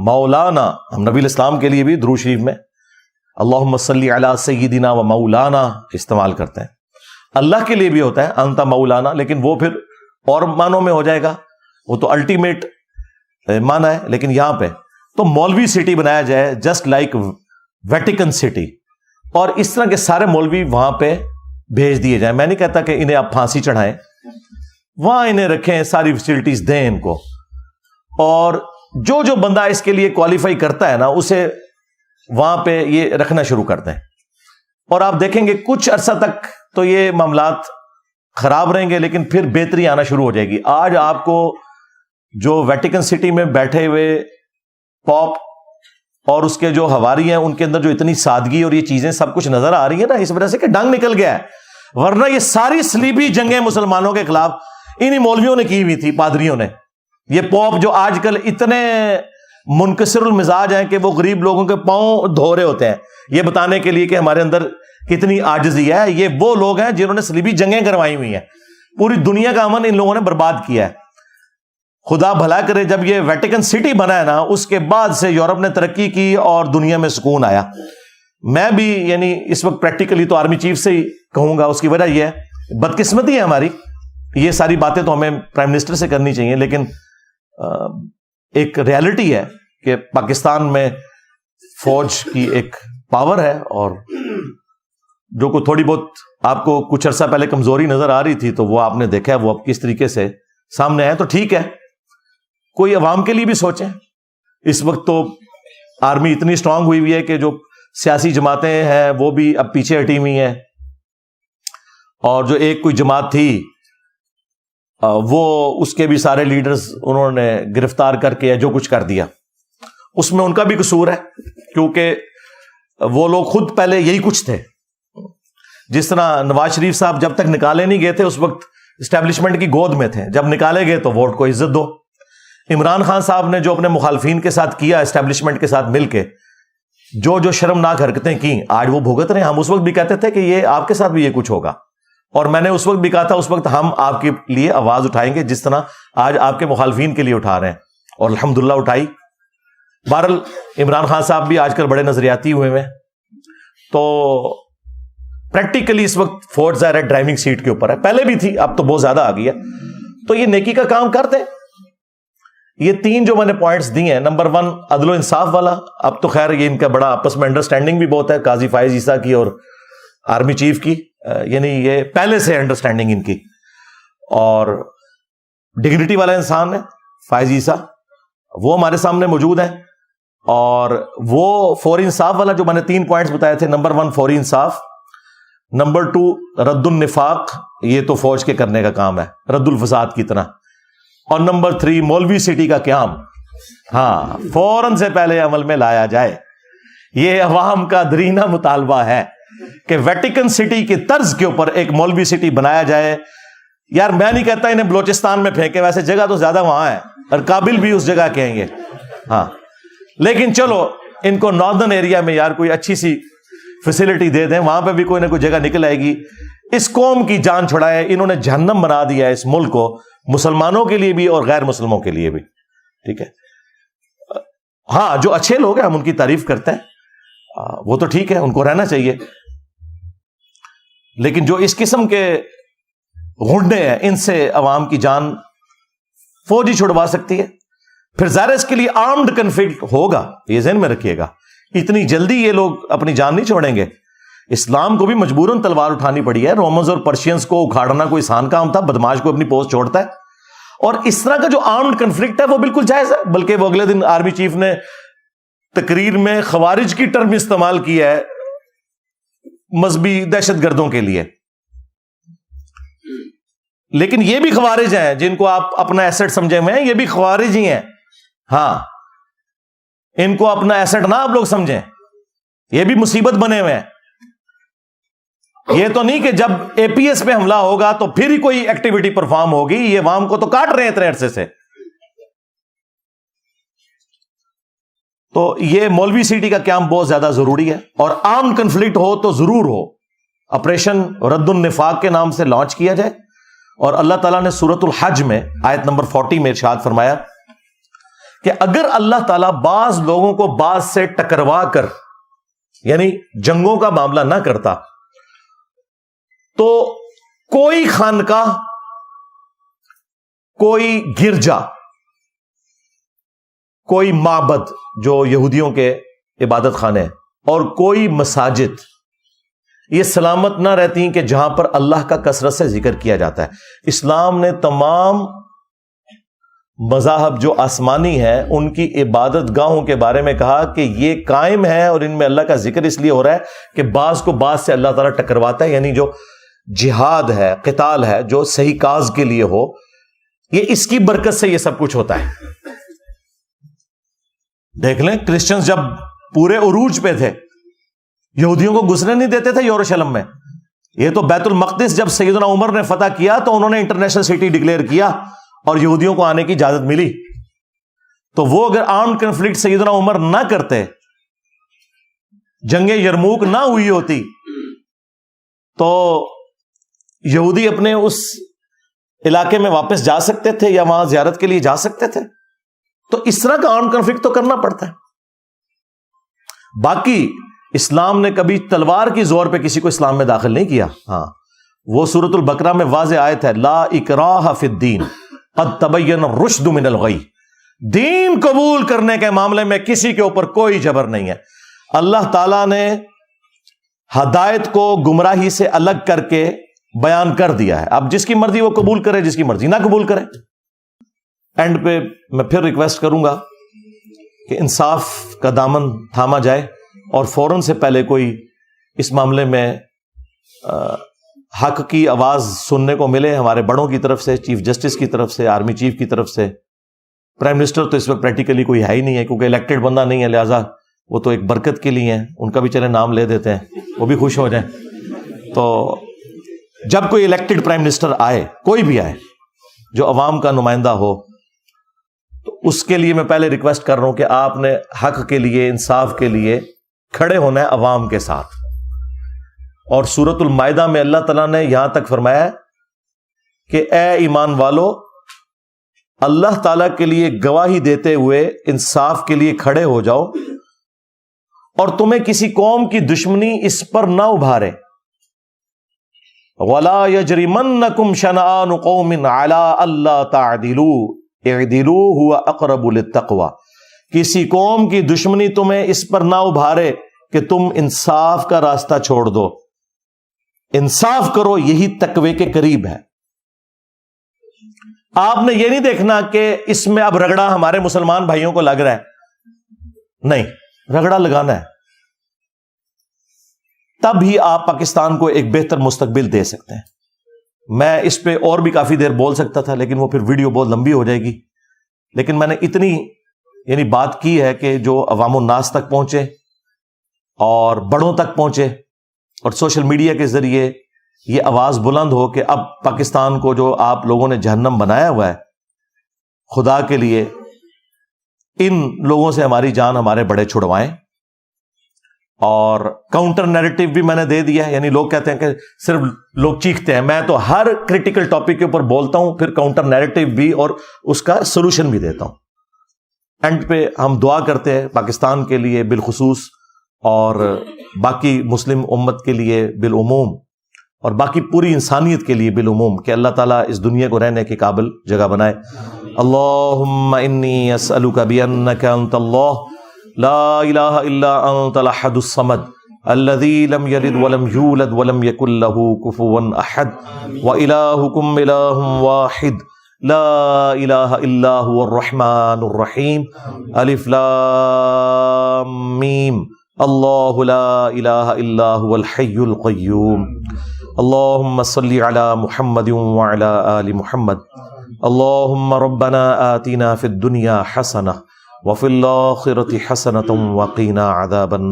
مولانا، ہم نبی الاسلام کے لیے بھی درود شریف میں اللہم صلی علی سیدنا و مولانا استعمال کرتے ہیں. اللہ کے لیے بھی ہوتا ہے انت مولانا، لیکن وہ پھر اور معنوں میں ہو جائے گا، وہ تو الٹیمیٹ معنی ہے. لیکن یہاں پہ تو مولوی سٹی بنایا جائے جسٹ لائک ویٹیکن سٹی، اور اس طرح کے سارے مولوی وہاں پہ بھیج دیے جائیں. میں نہیں کہتا کہ انہیں آپ پھانسی چڑھائیں، وہاں انہیں رکھیں، ساری فیسلٹیز دیں ان کو، اور جو جو بندہ اس کے لیے کوالیفائی کرتا ہے نا اسے وہاں پہ یہ رکھنا شروع کر دیں. اور آپ دیکھیں گے کچھ عرصہ تک تو یہ معاملات خراب رہیں گے، لیکن پھر بہتری آنا شروع ہو جائے گی. آج آپ کو جو ویٹیکن سٹی میں بیٹھے ہوئے پاپ اور اس کے جو حواری ہیں ان کے اندر جو اتنی سادگی اور یہ چیزیں سب کچھ نظر آ رہی ہے نا، اس وجہ سے کہ ڈنگ نکل گیا ہے. ورنہ یہ ساری صلیبی جنگیں مسلمانوں کے خلاف انہی مولویوں نے کی ہوئی تھی، پادریوں نے. یہ پوپ جو آج کل اتنے منکسر المزاج ہیں کہ وہ غریب لوگوں کے پاؤں دھو رہے ہوتے ہیں یہ بتانے کے لیے کہ ہمارے اندر کتنی عاجزی ہے، یہ وہ لوگ ہیں جنہوں نے صلیبی جنگیں کروائی ہوئی ہیں. پوری دنیا کا امن ان لوگوں نے برباد کیا ہے. خدا بھلا کرے جب یہ ویٹیکن سٹی بنا ہے نا اس کے بعد سے یورپ نے ترقی کی اور دنیا میں سکون آیا. میں بھی یعنی اس وقت پریکٹیکلی تو آرمی چیف سے ہی کہوں گا، اس کی وجہ یہ ہے بدقسمتی ہے ہماری. یہ ساری باتیں تو ہمیں پرائم منسٹر سے کرنی چاہیے، لیکن ایک ریالٹی ہے کہ پاکستان میں فوج کی ایک پاور ہے، اور جو کو تھوڑی بہت آپ کو کچھ عرصہ پہلے کمزوری نظر آ رہی تھی تو وہ آپ نے دیکھا ہے وہ اب کس طریقے سے سامنے آئے. تو ٹھیک ہے، کوئی عوام کے لیے بھی سوچیں. اس وقت تو آرمی اتنی اسٹرانگ ہوئی ہوئی ہے کہ جو سیاسی جماعتیں ہیں وہ بھی اب پیچھے ہٹی ہوئی ہیں، اور جو ایک کوئی جماعت تھی وہ اس کے بھی سارے لیڈرز انہوں نے گرفتار کر کے جو کچھ کر دیا. اس میں ان کا بھی قصور ہے کیونکہ وہ لوگ خود پہلے یہی کچھ تھے. جس طرح نواز شریف صاحب جب تک نکالے نہیں گئے تھے اس وقت اسٹیبلشمنٹ کی گود میں تھے، جب نکالے گئے تو ووٹ کو عزت دو. عمران خان صاحب نے جو اپنے مخالفین کے ساتھ کیا اسٹیبلشمنٹ کے ساتھ مل کے، جو شرمناک حرکتیں کی، آج وہ بھگت رہے ہیں. ہم اس وقت بھی کہتے تھے کہ یہ آپ کے ساتھ بھی یہ کچھ ہوگا، اور میں نے اس وقت بھی کہا تھا اس وقت ہم آپ کے لیے آواز اٹھائیں گے جس طرح آج آپ کے مخالفین کے لیے اٹھا رہے ہیں، اور الحمدللہ اٹھائی. بہرحال عمران خان صاحب بھی آج کل بڑے نظریاتی ہوئے ہیں. تو پریکٹیکلی اس وقت فورس ظاہر ہے ڈرائیونگ سیٹ کے اوپر ہے، پہلے بھی تھی اب تو بہت زیادہ آ گئی ہے. تو یہ نیکی کا کام کرتے ہیں. یہ 3 جو میں نے پوائنٹس دیے ہیں، نمبر 1 عدل و انصاف والا. اب تو خیر یہ ان کا بڑا آپس میں انڈرسٹینڈنگ بھی بہت ہے، قاضی فائز عیسیٰ کی اور آرمی چیف کی، یعنی یہ پہلے سے انڈرسٹینڈنگ ان کی. اور ڈگنیٹی والا انسان ہے فائز عیسیٰ، وہ ہمارے سامنے موجود ہیں. اور وہ فوری انصاف والا جو میں نے 3 پوائنٹس بتائے تھے، نمبر 1 فوری انصاف، نمبر 2 رد النفاق، یہ تو فوج کے کرنے کا کام ہے رد الفساد کی طرح، اور نمبر 3 مولوی سٹی کا قیام. ہاں فوراً سے پہلے عمل میں لایا جائے. یہ عوام کا درینہ مطالبہ ہے کہ ویٹیکن سٹی کے طرز کے اوپر ایک مولوی سٹی بنایا جائے. یار میں نہیں کہتا انہیں بلوچستان میں پھینکے، ویسے جگہ تو زیادہ وہاں ہے اور قابل بھی اس جگہ کہیں گے، ہاں، لیکن چلو ان کو ناردرن ایریا میں یار کوئی اچھی سی فیسلٹی دے دیں، وہاں پہ بھی کوئی نہ کوئی جگہ نکل آئے گی. اس قوم کی جان چھڑائے، انہوں نے جہنم بنا دیا ہے اس ملک کو، مسلمانوں کے لیے بھی اور غیر مسلموں کے لیے بھی. ٹھیک ہے، ہاں جو اچھے لوگ ہیں ہم ان کی تعریف کرتے ہیں، وہ تو ٹھیک ہے، ان کو رہنا چاہیے. لیکن جو اس قسم کے غنڈے ہیں، ان سے عوام کی جان فوج ہی چھڑوا سکتی ہے. پھر ظاہر اس کے لیے آرمڈ کنفلکٹ ہوگا، یہ ذہن میں رکھیے گا. اتنی جلدی یہ لوگ اپنی جان نہیں چھوڑیں گے. اسلام کو بھی مجبوراً تلوار اٹھانی پڑی ہے. رومنز اور پرشینز کو اکھاڑنا کوئی آسان کام تھا؟ بدماش کو اپنی پوسٹ چھوڑتا ہے. اور اس طرح کا جو آرمڈ کنفلکٹ ہے وہ بالکل جائز ہے. بلکہ وہ اگلے دن آرمی چیف نے تقریر میں خوارج کی ٹرم استعمال کی ہے مذہبی دہشت گردوں کے لیے. لیکن یہ بھی خوارج ہیں جن کو آپ اپنا ایسٹ سمجھے ہوئے ہیں، یہ بھی خوارج ہی ہیں. ہاں، ان کو اپنا ایسٹ نہ آپ لوگ سمجھیں، یہ بھی مصیبت بنے ہوئے ہیں. یہ تو نہیں کہ جب اے پی ایس پہ حملہ ہوگا تو پھر ہی کوئی ایکٹیویٹی پرفارم ہوگی. یہ عوام کو تو کاٹ رہے ہیں اتنے عرصے سے. تو یہ مولوی سٹی کا قیام بہت زیادہ ضروری ہے، اور عام کنفلکٹ ہو تو ضرور ہو. آپریشن رد النفاق کے نام سے لانچ کیا جائے. اور اللہ تعالیٰ نے سورۃ الحج میں آیت نمبر 40 میں ارشاد فرمایا کہ اگر اللہ تعالیٰ بعض لوگوں کو بعض سے ٹکروا کر، یعنی جنگوں کا معاملہ نہ کرتا، تو کوئی خانقاہ، کوئی گرجا، کوئی معبد جو یہودیوں کے عبادت خانے اور کوئی مساجد یہ سلامت نہ رہتی کہ جہاں پر اللہ کا کثرت سے ذکر کیا جاتا ہے. اسلام نے تمام مذاہب جو آسمانی ہیں ان کی عبادت گاہوں کے بارے میں کہا کہ یہ قائم ہے اور ان میں اللہ کا ذکر اس لیے ہو رہا ہے کہ بعض کو بعض سے اللہ تعالیٰ ٹکرواتا ہے. یعنی جو جہاد ہے، قتال ہے، جو صحیح کاز کے لیے ہو، یہ اس کی برکت سے یہ سب کچھ ہوتا ہے. دیکھ لیں کرسچنز جب پورے عروج پہ تھے، یہودیوں کو گھسنے نہیں دیتے تھے یروشلم میں. یہ تو بیت المقدس جب سیدنا عمر نے فتح کیا تو انہوں نے انٹرنیشنل سٹی ڈکلیئر کیا اور یہودیوں کو آنے کی اجازت ملی. تو وہ اگر آرمڈ کنفلکٹ سیدنا عمر نہ کرتے، جنگ یرموک نہ ہوئی ہوتی، تو یہودی اپنے اس علاقے میں واپس جا سکتے تھے یا وہاں زیارت کے لیے جا سکتے تھے. تو اس طرح کا آرمڈ کنفلکٹ تو کرنا پڑتا ہے. باقی اسلام نے کبھی تلوار کی زور پہ کسی کو اسلام میں داخل نہیں کیا. ہاں، وہ سورۃ البقرہ میں واضح آیت ہے، لا اکراہ فی الدین قد تبین الرشد من الغی. دین قبول کرنے کے معاملے میں کسی کے اوپر کوئی جبر نہیں ہے. اللہ تعالیٰ نے ہدایت کو گمراہی سے الگ کر کے بیان کر دیا ہے. اب جس کی مرضی وہ قبول کرے، جس کی مرضی نہ قبول کرے. اینڈ پہ میں پھر ریکویسٹ کروں گا کہ انصاف کا دامن تھاما جائے اور فوراً سے پہلے کوئی اس معاملے میں حق کی آواز سننے کو ملے ہمارے بڑوں کی طرف سے، چیف جسٹس کی طرف سے، آرمی چیف کی طرف سے. پرائم منسٹر تو اس وقت پریکٹیکلی کوئی ہے ہی نہیں ہے کیونکہ الیکٹڈ بندہ نہیں ہے، لہٰذا وہ تو ایک برکت کے لیے ہیں، ان کا بھی چلے نام لے دیتے ہیں، وہ بھی خوش ہو جائیں. تو جب کوئی الیکٹڈ پرائم منسٹر آئے، کوئی بھی آئے جو عوام کا نمائندہ ہو، تو اس کے لیے میں پہلے ریکویسٹ کر رہا ہوں کہ آپ نے حق کے لیے، انصاف کے لیے کھڑے ہونا ہے عوام کے ساتھ. اور سورۃ المائدہ میں اللہ تعالیٰ نے یہاں تک فرمایا کہ اے ایمان والو، اللہ تعالیٰ کے لیے گواہی دیتے ہوئے انصاف کے لیے کھڑے ہو جاؤ اور تمہیں کسی قوم کی دشمنی اس پر نہ ابھارے. وَلَا يَجْرِمَنَّكُمْ شَنَآنُ قَوْمٍ عَلَىٰ أَلَّا تَعْدِلُوا اعْدِلُوا هُوَ أَقْرَبُ لِلتَّقْوَىٰ. کسی قوم کی دشمنی تمہیں اس پر نہ ابھارے کہ تم انصاف کا راستہ چھوڑ دو. انصاف کرو، یہی تقوی کے قریب ہے. آپ نے یہ نہیں دیکھنا کہ اس میں اب رگڑا ہمارے مسلمان بھائیوں کو لگ رہا ہے، نہیں، رگڑا لگانا ہے. تب ہی آپ پاکستان کو ایک بہتر مستقبل دے سکتے ہیں. میں اس پہ اور بھی کافی دیر بول سکتا تھا لیکن وہ پھر ویڈیو بہت لمبی ہو جائے گی. لیکن میں نے اتنی بات کی ہے کہ جو عوام الناس تک پہنچے اور بڑوں تک پہنچے اور سوشل میڈیا کے ذریعے یہ آواز بلند ہو کہ اب پاکستان کو جو آپ لوگوں نے جہنم بنایا ہوا ہے، خدا کے لیے ان لوگوں سے ہماری جان ہمارے بڑے چھڑوائیں اور کاؤنٹر نیریٹو بھی میں نے دے دیا ہے. یعنی لوگ کہتے ہیں کہ صرف لوگ چیختے ہیں، میں تو ہر کریٹیکل ٹاپک کے اوپر بولتا ہوں، پھر کاؤنٹر نیریٹو بھی اور اس کا سولوشن بھی دیتا ہوں. اینڈ پہ ہم دعا کرتے ہیں پاکستان کے لیے بالخصوص اور باقی مسلم امت کے لیے بالعموم اور باقی پوری انسانیت کے لیے بالعموم کہ اللہ تعالیٰ اس دنیا کو رہنے کے قابل جگہ بنائے. اللہم انی اسألک بانک انت اللہ لا الہ الا انت الاحد الصمد الذی لم یلد ولم یولد ولم یکن له کفوا احد والہکم الہ واحد لا الہ الا هو الرحمن الرحیم الف لام میم اللہ لا الہ الا هو الحی القیوم. اللہم صلی علی محمد وعلی آل محمد. اللہم ربنا آتنا فی الدنیا حسنہ وفی الآخرۃ حسنۃ وقنا عذاب النار.